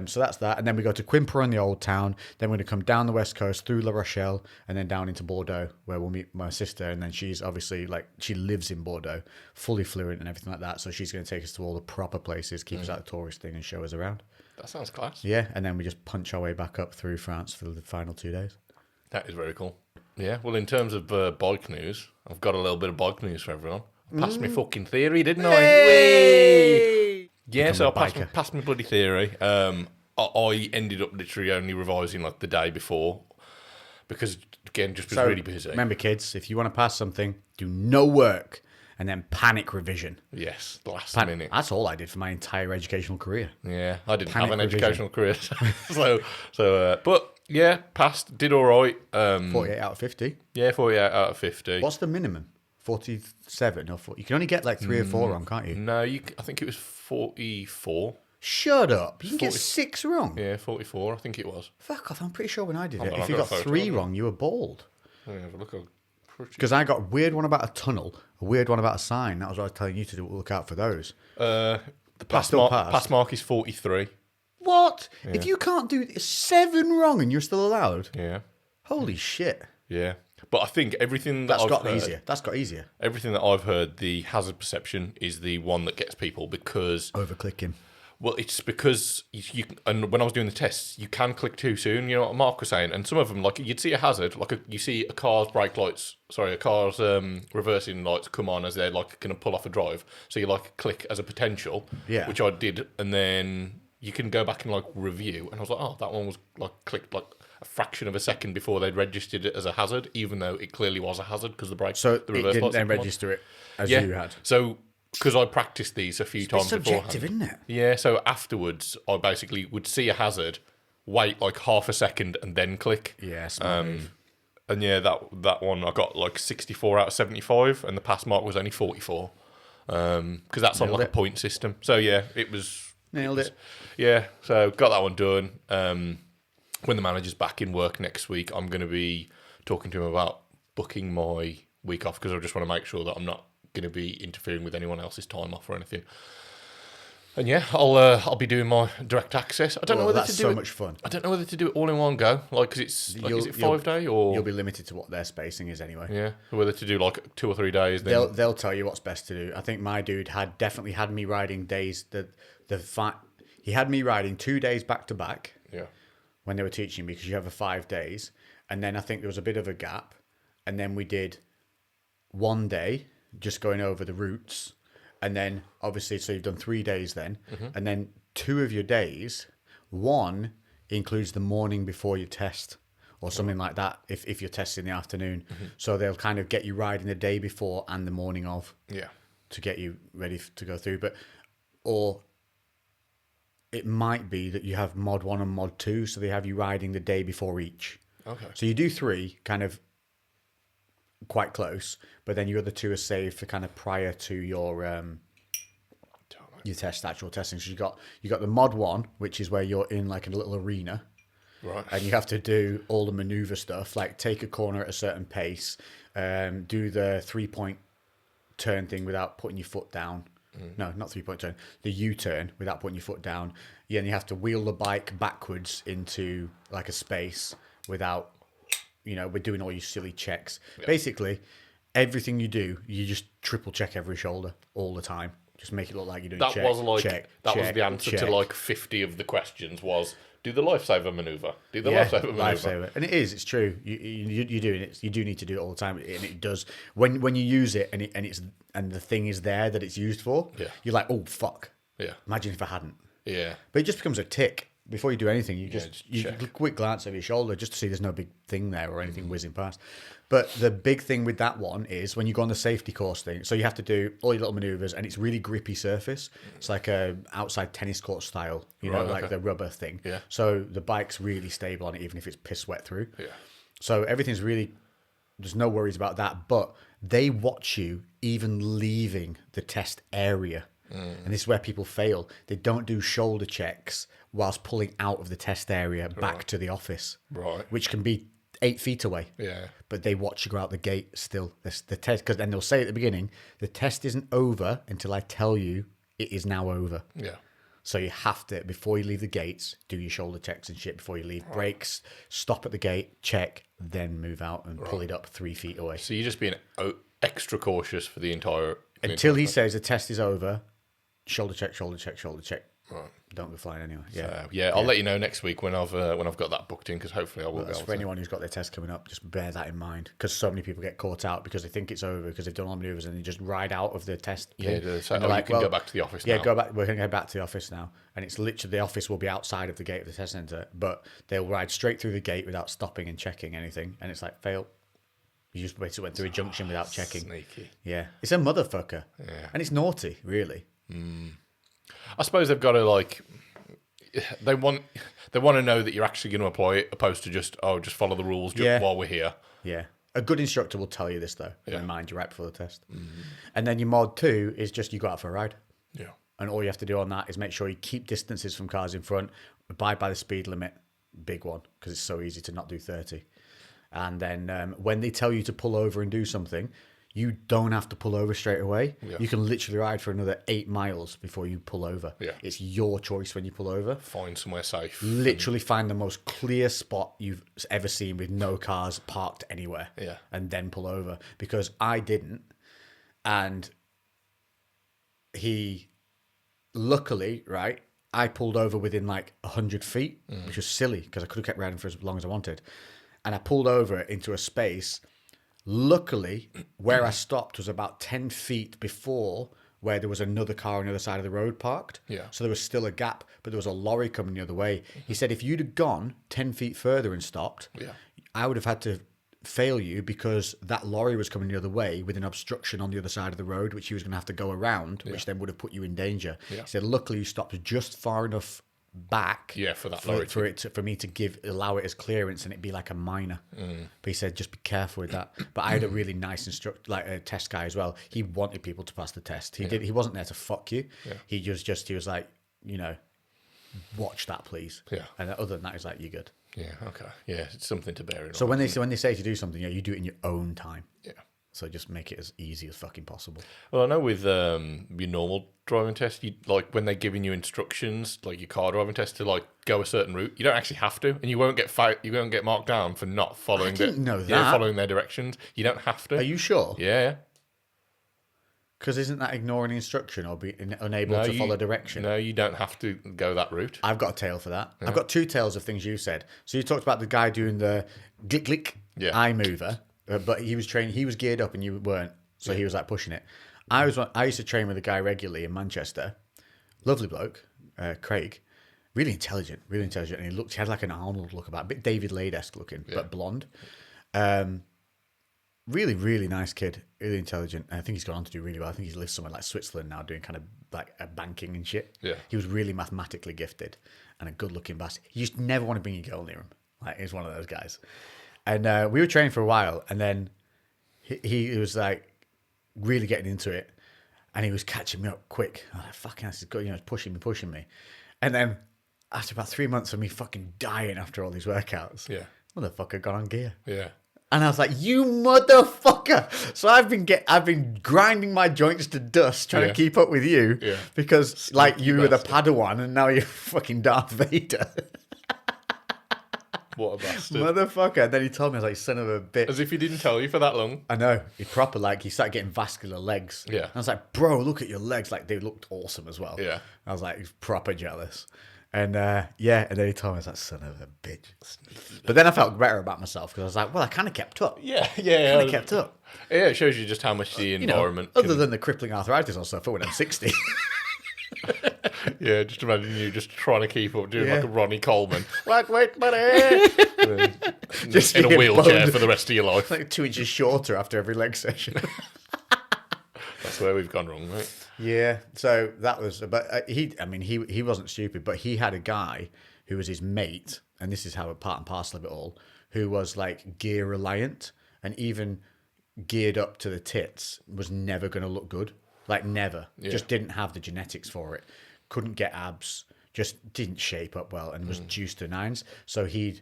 So that's that. And then we go to Quimper in the old town. Then we're going to come down the west coast through La Rochelle and then down into Bordeaux, where we'll meet my sister. And then she's obviously like, she lives in Bordeaux, fully fluent and everything like that. So she's going to take us to all the proper places, keep us out of the tourist thing and show us around. That sounds class. Yeah. And then we just punch our way back up through France for the final 2 days. That is very cool. Yeah, well, in terms of bike news, I've got a little bit of bike news for everyone. I passed my fucking theory, didn't I? Whee! Yeah, so I passed my bloody theory. I ended up literally only revising like the day before because, again, just was really busy. Remember, kids, if you want to pass something, do no work and then panic revision. Yes, last minute. That's all I did for my entire educational career. Yeah, I didn't have an educational career. But yeah, passed, did all right. 48 out of 50. Yeah, 48 out of 50. What's the minimum? 47 or 40? You can only get like 3 or 4 wrong, can't you? No, I think it was 44. Shut up. You can get 6 wrong. Yeah, 44, I think it was. Fuck off. I'm pretty sure when I did Hold it, on, if you got 3 wrong, you were bald. Let me have a look. Because I got a weird one about a tunnel, a weird one about a sign. That was what I was telling you to do. Look out for those. The pass mark is 43. What? Yeah. If you can't do 7 wrong and you're still allowed? Yeah. Holy shit. Yeah. But I think everything that's got easier. That's got easier. Everything that I've heard, the hazard perception is the one that gets people because overclicking. Well, it's because you and when I was doing the tests, you can click too soon. You know what Mark was saying, and some of them, like you'd see a hazard, like you see a car's reversing lights come on as they're like going to pull off a drive. So you like click as a potential, which I did, and then you can go back and like review. And I was like, oh, that one was like clicked like a fraction of a second before they'd registered it as a hazard, even though it clearly was a hazard because the brake. So the reverse it didn't then register it as you had. So because I practiced these a few times beforehand. Subjective, isn't it? Yeah. So afterwards, I basically would see a hazard, wait like half a second, and then click. Yeah. Smart move. And yeah, that one I got like 64 out of 75, and the pass mark was only 44. Because that's on like a point system. So yeah, it was nailed it. Yeah. So got that one done. When the manager's back in work next week, I'm going to be talking to him about booking my week off because I just want to make sure that I'm not going to be interfering with anyone else's time off or anything. And yeah, I'll be doing my direct access. I don't know whether to do so it. much fun. I don't know whether to do it all in one go, like because it's like, is it 5 day or you'll be limited to what their spacing is anyway. Yeah, or whether to do like 2 or 3 days. Then they'll tell you what's best to do. I think my dude definitely had me riding days he had me riding 2 days back to back. Yeah. When they were teaching me because you have a 5 days, and then I think there was a bit of a gap, and then we did 1 day just going over the routes. And then, obviously, so you've done 3 days then. Mm-hmm. And then 2 of your days, 1 includes the morning before your test or something like that if your test's in the afternoon. Mm-hmm. So they'll kind of get you riding the day before and the morning of to get you ready to go through. Or it might be that you have mod 1 and mod 2, so they have you riding the day before each. Okay. So you do 3 kind of quite close, but then your other 2 are saved for kind of prior to your actual testing. So you got the mod 1, which is where you're in like a little arena, right? And you have to do all the maneuver stuff, like take a corner at a certain pace, do the 3-point turn thing without putting your foot down. No, not 3-point turn. The U-turn without putting your foot down. Yeah, and you have to wheel the bike backwards into like a space without. We're doing all your silly checks. Yeah. Basically, everything you do, you just triple check every shoulder all the time. Just make it look like you're doing that check, was like check, that check, was the answer check. to like 50 of the questions was do the lifesaver maneuver. Do the lifesaver maneuver. Lifesaver. And it's true. You're doing it. You do need to do it all the time, and it does. When you use it and the thing is there that it's used for, you're like, oh fuck. Yeah. Imagine if I hadn't. Yeah. But it just becomes a tick. before you do anything, you just check. you quick glance over your shoulder just to see there's no big thing there or anything whizzing past. But the big thing with that one is when you go on the safety course thing, so you have to do all your little maneuvers, and it's really grippy surface. It's like a outside tennis court style, like the rubber thing. Yeah. So the bike's really stable on it, even if it's piss wet through. Yeah. So everything's really, there's no worries about that. But they watch you even leaving the test area. And this is where people fail. They don't do shoulder checks whilst pulling out of the test area back to the office. Right. Which can be 8 feet away. Yeah. But they watch you go out the gate still. The test, because then they'll say at the beginning, the test isn't over until I tell you it is now over. Yeah. So you have to, before you leave the gates, do your shoulder checks and shit before you leave. Brakes, stop at the gate, check, then move out and pull it up 3 feet away. So you're just being extra cautious for the entire... Until he says the test is over, shoulder check, shoulder check, shoulder check. Right. Don't go flying anyway. Yeah. So, I'll let you know next week when I've got that booked in, because hopefully I will be able For to. anyone who's got their test coming up, just bear that in mind, because so many people get caught out because they think it's over because they've done all the maneuvers and they just ride out of the test. Yeah, thing. so And they're you can go back to the office now. Yeah, go back. We're going to go back to the office now. And it's literally, the office will be outside of the gate of the test centre, but they'll ride straight through the gate without stopping and checking anything. And it's like, fail. You just basically went through a junction without checking. Sneaky. Yeah. It's a motherfucker. Yeah. And it's naughty, really. I suppose they've got to, like... They want to know that you're actually going to apply it, opposed to just follow the rules while we're here. Yeah. A good instructor will tell you this, though. Yeah. Remind you right before the test. And then your mod 2 is just you go out for a ride. Yeah. And all you have to do on that is make sure you keep distances from cars in front, abide by the speed limit, big one, because it's so easy to not do 30. And then when they tell you to pull over and do something, you don't have to pull over straight away. Yeah. You can literally ride for another 8 miles before you pull over. Yeah. It's your choice when you pull over. Find somewhere safe. Literally find the most clear spot you've ever seen with no cars parked anywhere. Yeah. And then pull over. Because I didn't. And he, luckily, right, I pulled over within like 100 feet, which was silly because I could have kept riding for as long as I wanted. And I pulled over into a space. Luckily, where I stopped was about 10 feet before where there was another car on the other side of the road parked. Yeah. So there was still a gap, but there was a lorry coming the other way. He said if you'd have gone 10 feet further and stopped, I would have had to fail you because that lorry was coming the other way with an obstruction on the other side of the road, which he was going to have to go around, which then would have put you in danger. He said, luckily you stopped just far enough back for that lorry for me to allow it as clearance and it'd be like a minor. But he said just be careful with that. But I had a really nice instructor, like a test guy as well. He wanted people to pass the test. He wasn't there to fuck you. He was like, watch that please. And other than that, he's like, you're good. Okay. It's something to bear in mind. So when they say to do something, you do it in your own time. Yeah. So just make it as easy as fucking possible. Well, I know with your normal driving test, you, like when they're giving you instructions, like your car driving test, to like go a certain route, you don't actually have to, and you won't get marked down for not following. I didn't know that. Following their directions. You don't have to. Are you sure? Yeah. Because isn't that ignoring the instruction or being unable to follow direction? No, you don't have to go that route. I've got a tale for that. I've got 2 tales of things you said. So you talked about the guy doing the glick eye mover, but he was geared up and you weren't. So he was like pushing it. I used to train with a guy regularly in Manchester. Lovely bloke, Craig. Really intelligent. And he had like an Arnold look about, a bit David Lade-esque looking, but blonde. Really, really nice kid. Really intelligent. And I think he's gone on to do really well. I think he lives somewhere like Switzerland now doing kind of like banking and shit. Yeah. He was really mathematically gifted and a good looking bastard. You just never want to bring your girl near him. Like, he's one of those guys. And we were training for a while, and then he was like really getting into it, and he was catching me up quick. I was like, fucking, this is good, pushing me. And then after about 3 months of me fucking dying after all these workouts, motherfucker got on gear. Yeah. And I was like, you motherfucker. So I've been grinding my joints to dust trying to keep up with you because like you were the Padawan and now you're fucking Darth Vader. What a bastard. Motherfucker. And then he told me, I was like, son of a bitch. As if he didn't tell you for that long. I know. He started getting vascular legs. Yeah. And I was like, bro, look at your legs. Like, they looked awesome as well. Yeah. I was like, proper jealous. And and then he told me, I was like, son of a bitch. But then I felt better about myself because I was like, well, I kind of kept up. Yeah. Kind of kept up. Yeah, it shows you just how much the environment... Other than the crippling arthritis or stuff, when I'm 60. Yeah, just imagine you just trying to keep up, doing Yeah. like a Ronnie Coleman. Wait, buddy! Just in a being wheelchair boned. for the rest of your life. Like 2 inches shorter after every leg session. That's where we've gone wrong, right? Yeah, so that was, but he wasn't stupid, but he had a guy who was his mate, and this is how a part and parcel of it all, who was like gear reliant and even geared up to the tits was never going to look good, like never, just didn't have the genetics for it, couldn't get abs, just didn't shape up well, and was juiced to nines. So he'd,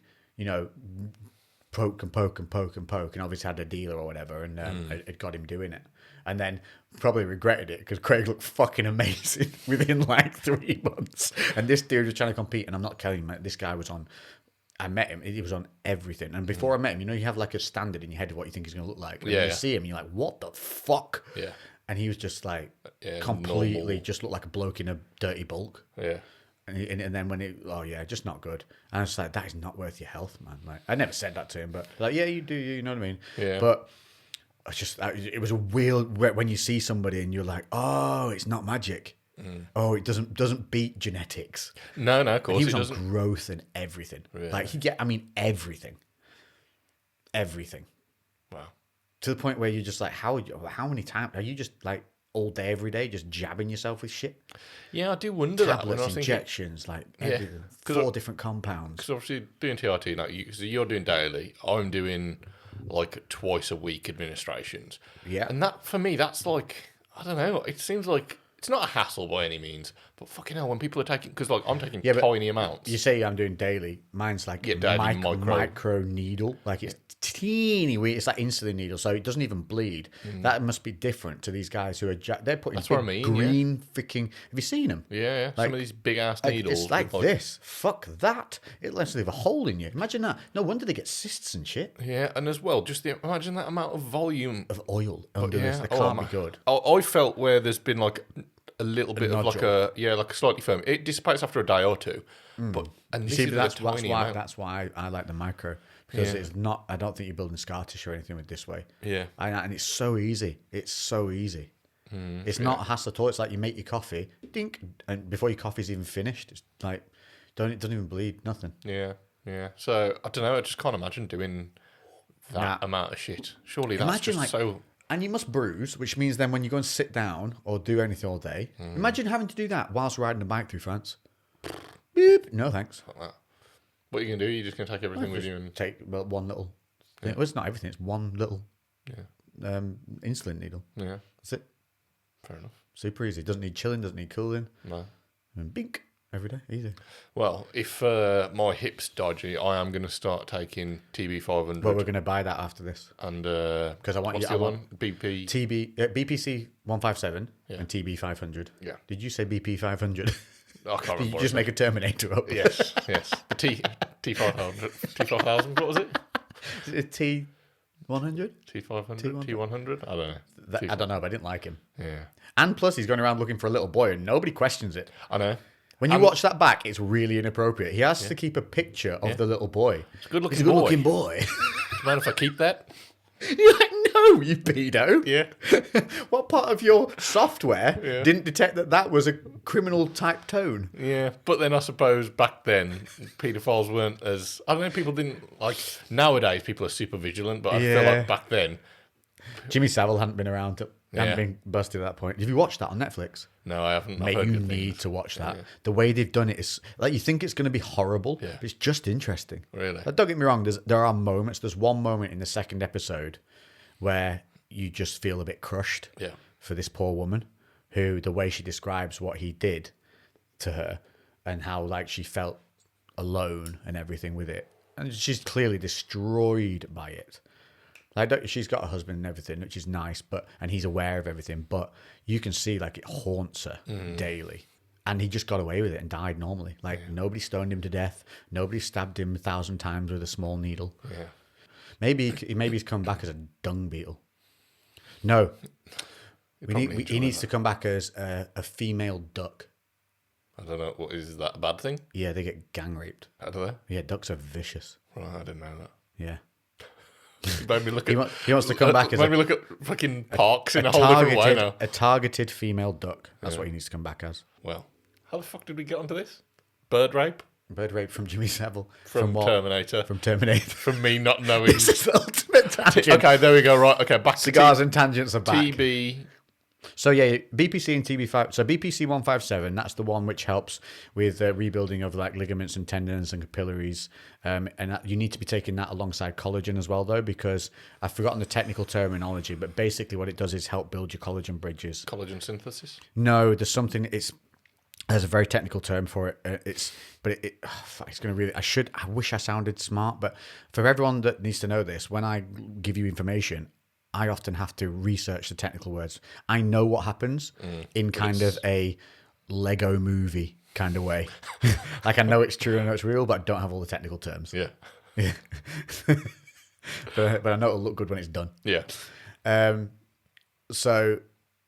poke and poke and poke and poke, and obviously had a dealer or whatever, and it got him doing it. And then probably regretted it because Craig looked fucking amazing within like 3 months. And this dude was trying to compete, and I'm not telling you, mate, this guy was on. I met him; he was on everything. And before I met him, you have like a standard in your head of what you think he's going to look like. And Yeah, when you yeah. see him, you're like, "What the fuck?" Yeah. And he was just like Yeah, completely normal. just looked like a bloke in a dirty bulk. Yeah. And then when just not good. And I was like, that is not worth your health, man. Like, I never said that to him, but like, yeah, you do, you know what I mean? Yeah. But it was a weird when you see somebody and you're like, oh, it's not magic. Oh, it doesn't beat genetics. No, of course He it was on doesn't. growth and everything. Really? Like everything. Wow. To the point where you're just like, how many times are you just like all day, every day, just jabbing yourself with shit? Yeah, I do wonder that when I Tablets, was injections, like everything. 'Cause 4 different compounds. Because obviously doing TRT, like so you're doing daily, I'm doing like twice a week administrations. Yeah. And that, for me, that's like, I don't know, it seems like, it's not a hassle by any means, but fucking hell, when people are taking, because like I'm taking Yeah, but tiny amounts. You say I'm doing daily. Mine's like Yeah, daily micro needle. Like it's teeny wee. It's like insulin needle, so it doesn't even bleed. That must be different to these guys who are they're putting That's big what I mean, green freaking. Have you seen them? Yeah. Like- Some of these big ass Like, needles. it's like with, this. Fuck that. It lets leave a hole in you. Imagine that. No wonder they get cysts and shit Yeah, and as well, just imagine that amount of volume. of oil under this. Yeah, They can't be good. I felt where there's been like a little bit of like a slightly firm. It dissipates after a day or two, but and this See, is but a that's tiny why amount. that's why I like the micro, because Yeah. it's not. I don't think you're building scar tissue or anything with this way. Yeah. And it's so easy. It's so easy. It's not a hassle at all. It's like you make your coffee, dink, and before your coffee's even finished, it's like it doesn't even bleed, nothing. Yeah. So I don't know. I just can't imagine doing that Nah. amount of shit. Surely that's Imagine just like, so. and you must bruise, which means then when you go and sit down or do anything all day, imagine having to do that whilst riding a bike through France. Beep. No thanks. Like that. What are you gonna do? You're just gonna take everything with you and Take one little. Well, it's not everything. It's one little insulin needle. yeah, That's it. fair enough. Super easy. Doesn't need chilling. Doesn't need cooling. No. And bink every day. Easy. Well, if my hip's dodgy, I am going to start taking TB500 Well, we're going to buy that after this and because I want what's you. the I other want one? BP. BPC 157 and TB 500. Yeah. Did you say BP 500? I can't Did remember. you what just it make a Terminator up? is. Yes. The T5000. T5000. What was it? Is it T 100? T500. T100. I don't know. I don't know, but I didn't like him. Yeah. And plus, he's going around looking for a little boy, and nobody questions it. I know. When you watch that back, it's really inappropriate. He has to keep a picture of the little boy. It's a good looking He's a good-looking boy. Do you mind if I keep that? You're like, no, you pedo. Yeah. What part of your software Yeah. didn't detect that was a criminal type tone? Yeah, but then I suppose back then paedophiles weren't as, I don't know, people didn't like, nowadays people are super vigilant, but I feel Yeah. like back then, Jimmy Savile hadn't been around, hadn't been busted at that point. Have you watched that on Netflix? no, I haven't. I've Mate, heard you good need things. to watch that. The way they've done it is like you think it's going to be horrible, Yeah. but it's just interesting. Really? Like, don't get me wrong. There are moments. There's one moment in the second episode where you just feel a bit crushed Yeah. for this poor woman, who the way she describes what he did to her and how like she felt alone and everything with it, and she's clearly destroyed by it. Like she's got a husband and everything, which is nice, and he's aware of everything, but you can see like it haunts her daily. And he just got away with it and died normally. Like nobody stoned him to death. Nobody stabbed him 1,000 times with a small needle. Yeah. Maybe he's come back as a dung beetle. No, probably he needs to come back as a female duck. I don't know, what is that a bad thing? Yeah, they get gang raped. How do they? Yeah, ducks are vicious. Right, I didn't know that. Yeah. Made me look He, at, he wants to come back as made me look at fucking parks in a whole different way now. a targeted female duck. That's what he needs to come back as. Well, how the fuck did we get onto this? Bird rape? Bird rape from Jimmy Savile. From what? Terminator. From Terminator. From me not knowing. This is the ultimate tangent. Okay, there we go. Right, okay, back Cigars to and tangents are back. TB. So yeah, BPC and TB5. So BPC 157, that's the one which helps with rebuilding of like ligaments and tendons and capillaries. And you need to be taking that alongside collagen as well, though, because I've forgotten the technical terminology. But basically, what it does is help build your collagen bridges. Collagen synthesis? No, there's something. There's a very technical term for it. It's going to really. I wish I sounded smart, but for everyone that needs to know this, when I give you information, I often have to research the technical words. I know what happens in kind of a Lego movie kind of way. Like I know it's true, I know it's real, but I don't have all the technical terms. Yeah. Yeah. but I know it'll look good when it's done. Yeah. So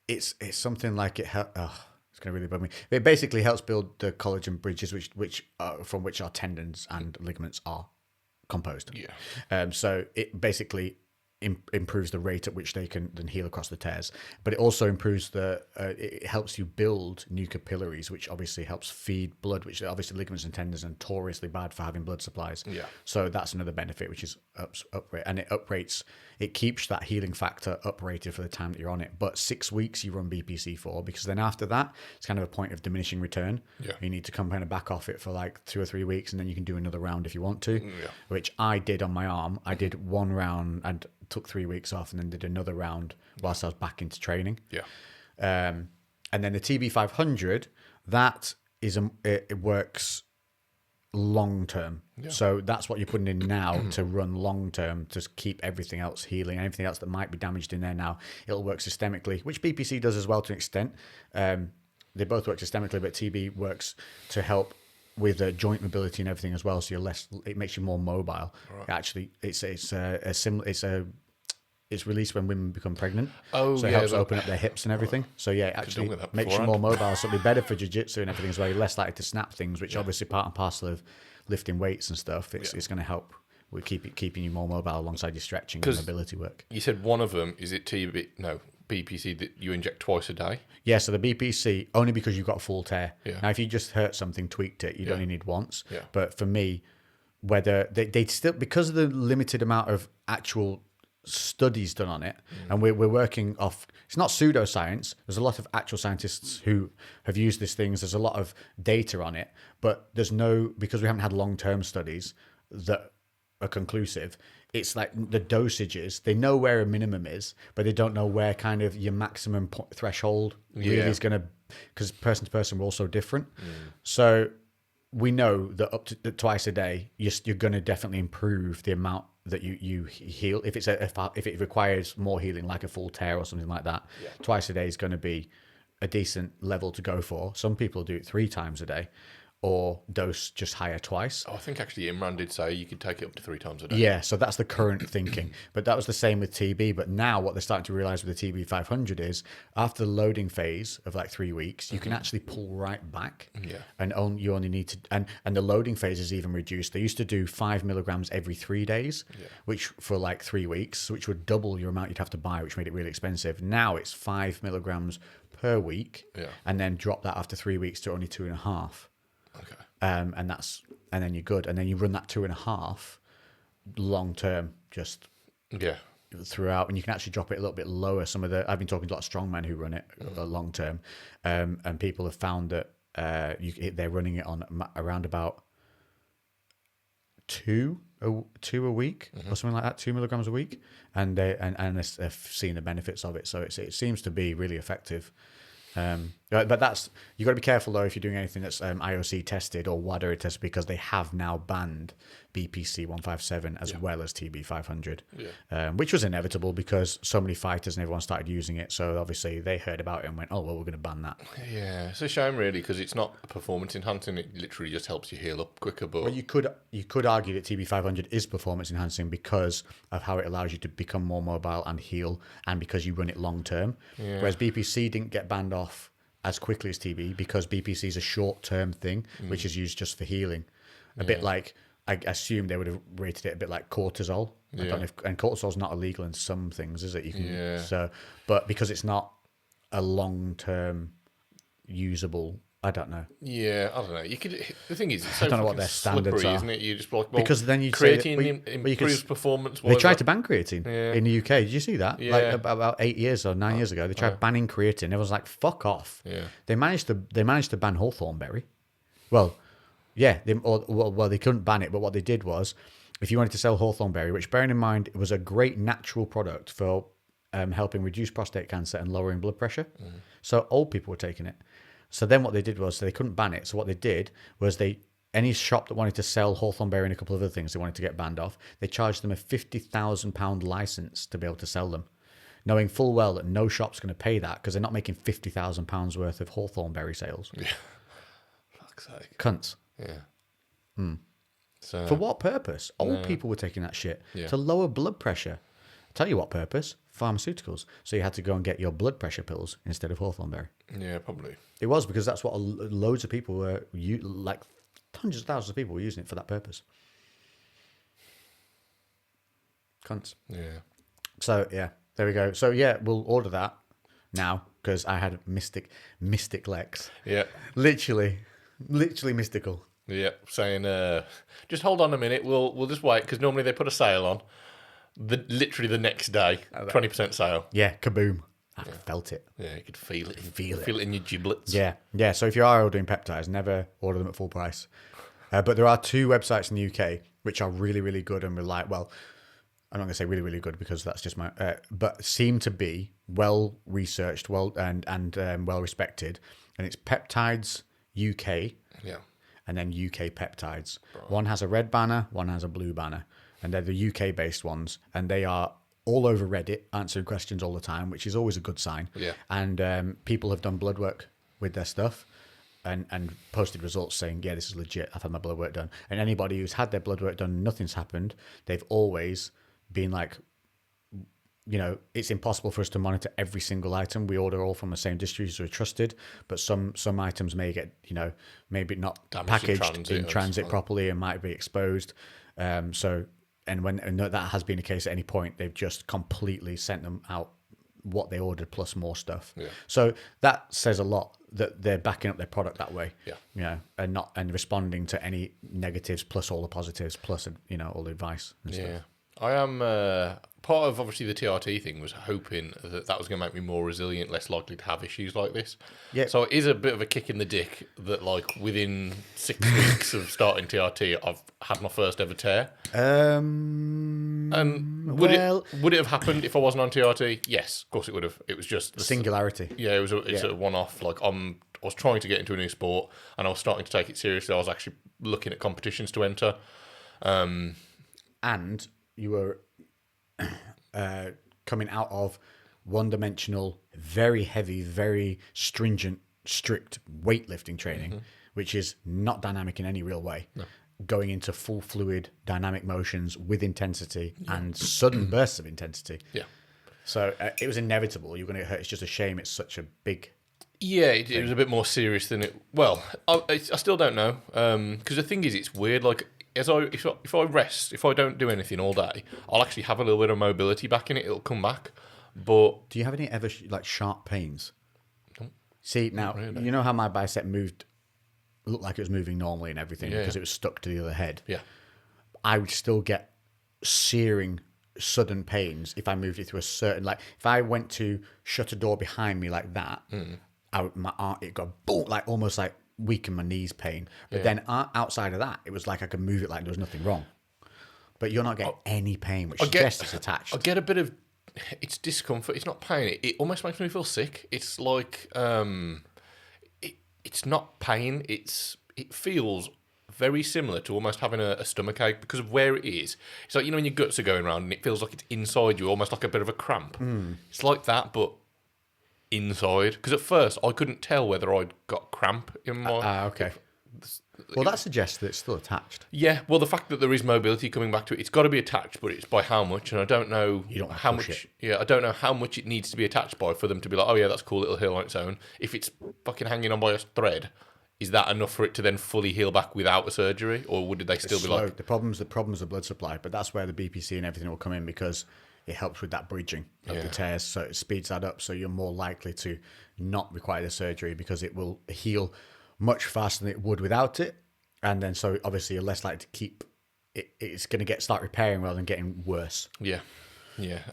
it's something like it's going to really bug me. It basically helps build the collagen bridges, from which our tendons and ligaments are composed. Yeah. So it basically improves the rate at which they can then heal across the tears, but it also improves it helps you build new capillaries, which obviously helps feed blood, which obviously ligaments and tendons are notoriously bad for having blood supplies. Yeah. So that's another benefit, which is it keeps that healing factor uprated for the time that you're on it. But 6 weeks you run BPC for, because then after that it's kind of a point of diminishing return. Yeah. You need to come kind of back off it for like 2 or 3 weeks, and then you can do another round if you want to. Yeah. Which I did on my arm. I did one round and took 3 weeks off, and then did another round whilst I was back into training. Yeah. And then the TB500, that is it works long term. Yeah. So that's what you're putting in now to run long term, to keep everything else healing, anything else that might be damaged in there now. It'll work systemically, which BPC does as well to an extent. They both work systemically, but TB works to help with joint mobility and everything as well. So it makes you more mobile. Right. Actually, it's released when women become pregnant. Oh, so it yeah, helps open up their hips and everything. So yeah, it actually with that makes you more beforehand. mobile. So it'll be better for jiu-jitsu and everything as well. You're less likely to snap things, which obviously part and parcel of lifting weights and stuff. It's going to help with keeping you more mobile alongside your stretching and mobility work. You said one of them, is it BPC that you inject twice a day? Yeah, so the BPC, only because you've got a full tear. Yeah. Now, if you just hurt something, tweaked it, you'd only need once. Yeah. But for me, whether they still, because of the limited amount of actual studies done on it, and we're working off, it's not pseudoscience. There's a lot of actual scientists who have used these things. There's a lot of data on it, but because we haven't had long-term studies that are conclusive. It's like the dosages, they know where a minimum is, but they don't know where kind of your maximum threshold really is going to, because person to person we're all so different. So we know that up to twice a day, you're going to definitely improve the amount that you heal. If it requires more healing, like a full tear or something like that, twice a day is going to be a decent level to go for. Some people do it 3 times a day, or dose just higher twice. Oh, I think actually Imran did say you could take it up to 3 times a day. Yeah, so that's the current thinking. But that was the same with TB. But now what they're starting to realize with the TB500 is after the loading phase of like 3 weeks, you can actually pull right back. Yeah. And you only need to, and the loading phase is even reduced. They used to do 5 milligrams every 3 days, which for like 3 weeks, which would double your amount you'd have to buy, which made it really expensive. Now it's 5 milligrams per week, and then drop that after 3 weeks to only 2.5. Okay. And then you're good. And then you run that 2.5 long term, just throughout, and you can actually drop it a little bit lower. I've been talking to a lot of strongmen who run it long term, and people have found that they're running it on around about 2 a week or something like that, 2 milligrams a week, and they've seen the benefits of it. So it seems to be really effective. But that's, you got to be careful though if you're doing anything that's IOC tested or WADA tested, because they have now banned BPC 157 as well as TB 500, which was inevitable because so many fighters and everyone started using it. So obviously they heard about it and went, oh well, we're going to ban that. Yeah, it's a shame really, because it's not performance enhancing. It literally just helps you heal up quicker. But well, you could argue that TB 500 is performance enhancing because of how it allows you to become more mobile and heal, and because you run it long term. Whereas BPC didn't get banned off as quickly as TB because BPC is a short-term thing, which is used just for healing. A bit like, I assume they would have rated it a bit like cortisol, I don't know if, and cortisol's not illegal in some things, is it? You can, Yeah. So, but because it's not a long-term usable, I don't know. Yeah, I don't know. You could. The thing is, it's so don't know what fucking their standards slippery, are. isn't it? You just like, well, Because then you'd say that- creatine but you could improves s- performance. They tried whatever. to ban creatine in the UK. Did you see that? Like Yeah. about 8 years or 9 years ago, they tried banning creatine. Everyone's like, "Fuck off." Yeah. They managed to ban hawthornberry. Well, yeah, they couldn't ban it, but what they did was, if you wanted to sell hawthornberry, which bearing in mind it was a great natural product for helping reduce prostate cancer and lowering blood pressure, so old people were taking it. So then what they did was, they couldn't ban it. So what they did was, any shop that wanted to sell hawthornberry and a couple of other things they wanted to get banned off, they charged them a £50,000 license to be able to sell them, knowing full well that no shop's going to pay that because they're not making £50,000 worth of hawthornberry sales. Yeah. Fuck's sake. Cunts. Yeah. So For what purpose? Old people were taking that shit Yeah. to lower blood pressure. Tell you what purpose? Pharmaceuticals. So you had to go and get your blood pressure pills instead of hawthornberry. yeah, probably. It was because that's what loads of people were, like hundreds of thousands of people were using it for that purpose. Cunts. Yeah. So yeah, there we go. So yeah, we'll order that now because I had mystic Lex. Yeah. Literally mystical. Yeah. Saying, just hold on a minute. We'll just wait because normally they put a sale on. Literally the next day, 20% sale. Yeah, kaboom. I felt it. Yeah, you could feel it. Feel it. Feel it in your giblets. Yeah. So if you are ordering peptides, never order them at full price. But there are 2 websites in the UK which are really, really good and well, I'm not going to say really, really good because that's just my, but seem to be well researched, well well respected, and it's Peptides UK, Yeah. and then UK Peptides. One has a red banner, one has a blue banner, and they're the UK based ones, and they are all over Reddit answering questions all the time, which is always a good sign. Yeah. And people have done blood work with their stuff and posted results saying, yeah, this is legit. I've had my blood work done. And anybody who's had their blood work done and nothing's happened, they've always been like, it's impossible for us to monitor every single item. We order all from the same distributor, trusted, but some items may get, maybe not Damaged in packaged in transit transit properly and might be exposed. And that has been the case at any point, they've just completely sent them out what they ordered plus more stuff. Yeah. So that says a lot that they're backing up their product that way. Yeah. And responding to any negatives plus all the positives plus all the advice and stuff. Yeah. I am part of obviously the TRT thing was hoping that was going to make me more resilient, less likely to have issues like this. Yeah. So it is a bit of a kick in the dick that like within 6 weeks of starting TRT, I've had my first ever tear. And would it have happened if I wasn't on TRT? Yes, of course it would have. It was just Singularity. Yeah, it's a one-off. Like I was trying to get into a new sport, and I was starting to take it seriously. I was actually looking at competitions to enter. And you were coming out of one-dimensional, very heavy, very stringent, strict weightlifting training, which is not dynamic in any real way. No. Going into full fluid dynamic motions with intensity and sudden bursts of intensity. Yeah. So it was inevitable. You're going to get hurt. It's just a shame it's such a big... Yeah, it was a bit more serious than it... Well, I still don't know. Because the thing is, it's weird. Like, if I rest, if I don't do anything all day, I'll actually have a little bit of mobility back in it. It'll come back. But... Do you have any ever, sharp pains? No. See, now, really. you know how my bicep moved... looked like it was moving normally and everything because it was stuck to the other head. Yeah. I would still get searing, sudden pains if I moved it to a certain, if I went to shut a door behind me like that, my arm, it got boom, almost weakened my knees pain. But then outside of that, it was like I could move it like there was nothing wrong. But you're not getting any pain, which suggests it's attached. I get a bit of, it's discomfort. It's not pain. It almost makes me feel sick. It's like, it's not pain. It feels very similar to almost having a stomach ache because of where it is. It's like, when your guts are going around and it feels like it's inside you, almost like a bit of a cramp. It's like that, but inside. Because at first I couldn't tell whether I'd got cramp in my... okay. Well, that suggests that it's still attached. Yeah, well, the fact that there is mobility coming back to it, it's got to be attached, but it's by how much, and I don't know how much. It. Yeah, I don't know how much it needs to be attached by for them to be like, oh yeah, that's cool, it'll heal on its own. If it's fucking hanging on by a thread, is that enough for it to then fully heal back without a surgery, or would they still be Slow. like The problem's the blood supply, but that's where the BPC and everything will come in because it helps with that bridging of the tears, so it speeds that up. So you're more likely to not require the surgery because it will heal much faster than it would without it, and then so obviously you're less likely to keep it. It's going to start repairing rather than getting worse. Yeah,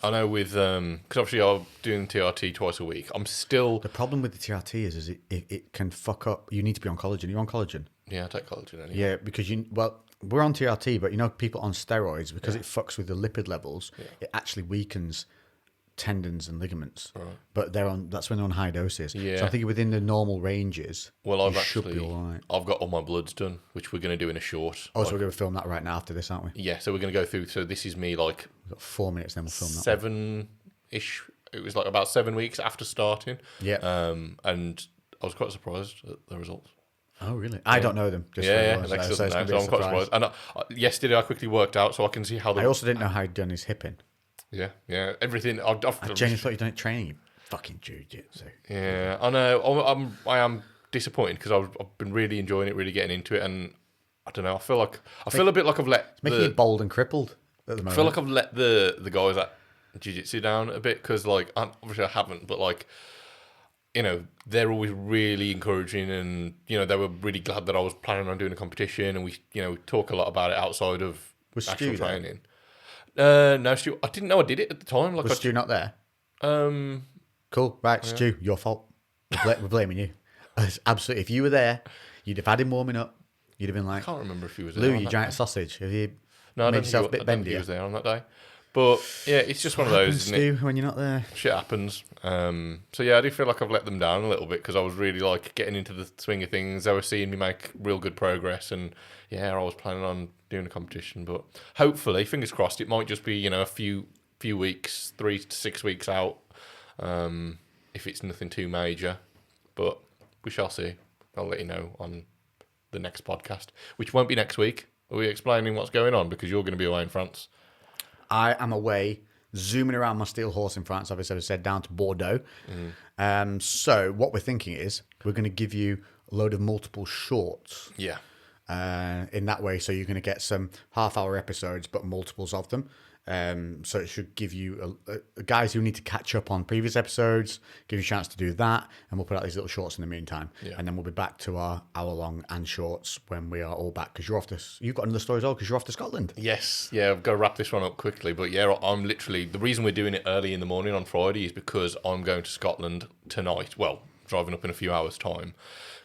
I know with because obviously I'm doing TRT twice a week. I'm still The problem with the TRT is it can fuck up. You need to be on collagen. You're on collagen. I take collagen anyway. Yeah, because we're on TRT, but people on steroids, because it fucks with the lipid levels, it actually weakens tendons and ligaments. Right. But that's when they're on high doses. Yeah. So I'm thinking within the normal ranges, Well, should be all right. I've got all my bloods done, which we're going to do in a short. Oh, so we're going to film that right now after this, aren't we? Yeah, so we're going to go through. So this is me like We've got 4 minutes, then we'll film that. 7-ish. It was like about 7 weeks after starting. Yeah. And I was quite surprised at the results. Oh, really? I don't know them. Just Alex doesn't know, so I'm quite surprised. And yesterday I quickly worked out so I can see how I also didn't know how he'd done his hipping. Yeah, everything. I genuinely thought you'd done it training. Fucking jiu-jitsu. Yeah, I know. I am disappointed because I've been really enjoying it, really getting into it, and I don't know. I feel a bit like I've let Making you bold and crippled at the moment. I feel like I've let the guys at jiu-jitsu down a bit because obviously I haven't, but they're always really encouraging, and they were really glad that I was planning on doing a competition, and we talk a lot about it outside of actual training. No, Stu, I didn't know I did it at the time. Was Stu not there? Cool, right, Stu, your fault. We're blaming you. Absolutely. If you were there, you'd have had him warming up. You'd have been like, I can't remember if he was Lou, there. Lou, you giant sausage. Have you no, I made don't yourself think a bit bendy? He was there on that day. But yeah, it's just one of those, isn't Stu, it? when you're not there. Shit happens. So yeah, I do feel like I've let them down a little bit because I was really getting into the swing of things. They were seeing me make real good progress, and I was planning on doing a competition. But hopefully, fingers crossed, it might just be a few weeks, 3 to 6 weeks out, if it's nothing too major. But we shall see. I'll let you know on the next podcast, which won't be next week. Are we explaining what's going on because you're going to be away in France? I am away, zooming around my steel horse in France, as I said, down to Bordeaux. So what we're thinking is we're going to give you a load of multiple shorts. Yeah. In that way, so you're going to get some half-hour episodes, but multiples of them. So it should give you guys who need to catch up on previous episodes, give you a chance to do that, and we'll put out these little shorts in the meantime. Yeah. And then we'll be back to our hour-long and shorts when we are all back, because you've got another story as well, because you're off to Scotland. Yes, yeah, I've got to wrap this one up quickly, but yeah, I'm literally, the reason we're doing it early in the morning on Friday is because I'm going to Scotland tonight, well, driving up in a few hours' time,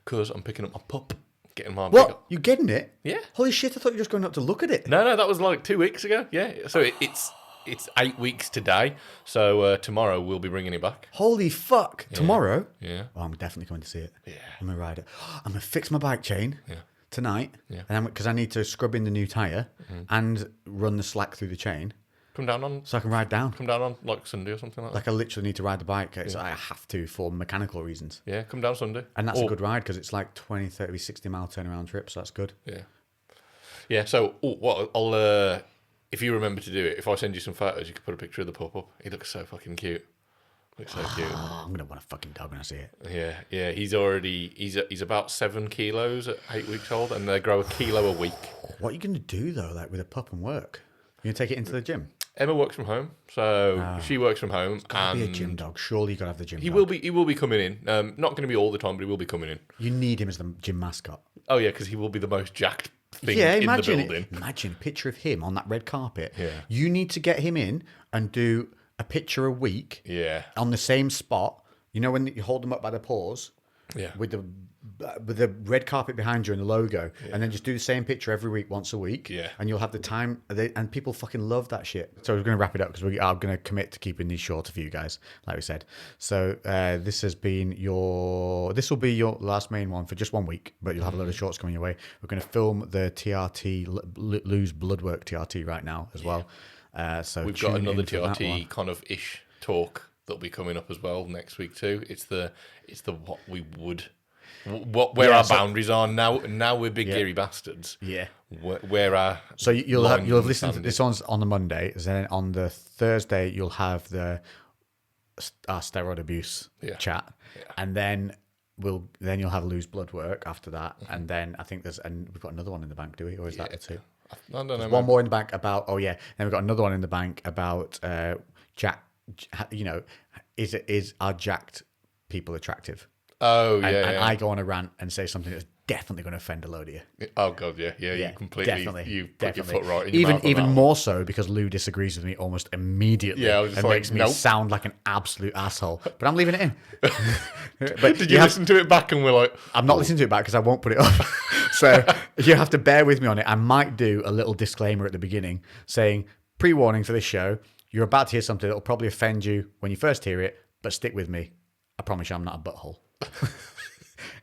because I'm picking up my pup. Getting my What? You getting it? Yeah. Holy shit! I thought you were just going up to look at it. No, that was like 2 weeks ago. Yeah. So it's 8 weeks today. So tomorrow we'll be bringing it back. Holy fuck! Yeah. Tomorrow? Yeah. Oh, I'm definitely going to see it. Yeah. I'm gonna ride it. I'm gonna fix my bike chain. Yeah. Tonight. Yeah. And because I need to scrub in the new tire and run the slack through the chain. Come down on So I can ride down. Come down on like Sunday or something like that. Like I literally need to ride the bike. I have to for mechanical reasons. Yeah, come down Sunday. And that's a good ride because it's like 20, 30, 60 mile turnaround trip. So that's good. Yeah. Yeah. So I'll if you remember to do it, if I send you some photos, you could put a picture of the pup up. He looks so fucking cute. Looks so cute. Oh, I'm gonna want a fucking dog when I see it. Yeah. He's about 7 kilos at 8 weeks old, and they grow a kilo a week. What are you gonna do though, like with a pup and work? You gonna take it into the gym? Emma works from home, so she works from home. Gotta be a gym dog. Surely you gotta have the gym. He dog. will be coming in. Not going to be all the time, but he will be coming in. You need him as the gym mascot. Oh yeah, because he will be the most jacked thing Yeah, in imagine the building. Imagine a picture of him on that red carpet. Yeah. You need to get him in and do a picture a week. Yeah. On the same spot. You know when you hold them up by the paws. Yeah. With the red carpet behind you and the logo, and then just do the same picture every week, once a week. Yeah. And you'll have the time, and people fucking love that shit. So we're going to wrap it up because we are going to commit to keeping these shorter for you guys, like we said. So this will be your last main one for just 1 week, but you'll have a load of shorts coming your way. We're going to film the TRT, lose bloodwork TRT right now as well. So we've got another tune in for that one. TRT kind of ish talk that'll be coming up as well next week too. It's the what we would. Where our boundaries are now. Now we're big geary bastards. Yeah. Where our so you'll have listened to this one's on the Monday, and then on the Thursday you'll have our steroid abuse chat, and then then you'll have Lou's blood work after that, and then I think we've got another one in the bank, do we? Or is that the two? I don't know. There's one more in the bank about. Oh yeah, then we've got another one in the bank about Jack. You know, are jacked people attractive? Oh yeah, And yeah. I go on a rant and say something that's definitely going to offend a load of you. Oh god, yeah. You completely definitely, you put definitely. your foot right in your mouth on Even that one. more so because Lou disagrees with me almost immediately. Yeah, I was just and like, makes me nope. sound like an absolute asshole. But I'm leaving it in. But Did you listen to it back and we're like, I'm not listening to it back because I won't put it up. So you have to bear with me on it. I might do a little disclaimer at the beginning saying, pre-warning for this show, you're about to hear something that will probably offend you when you first hear it, but stick with me. I promise you I'm not a butthole.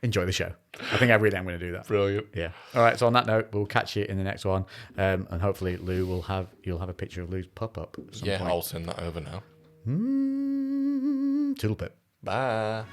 Enjoy the show. I think every day I'm going to do that. brilliant. Yeah. All right. So on that note, we'll catch you in the next one, and hopefully Lou you'll have a picture of Lou's pup up. At some Yeah, point. I'll send that over now. Toodle pip. Bye.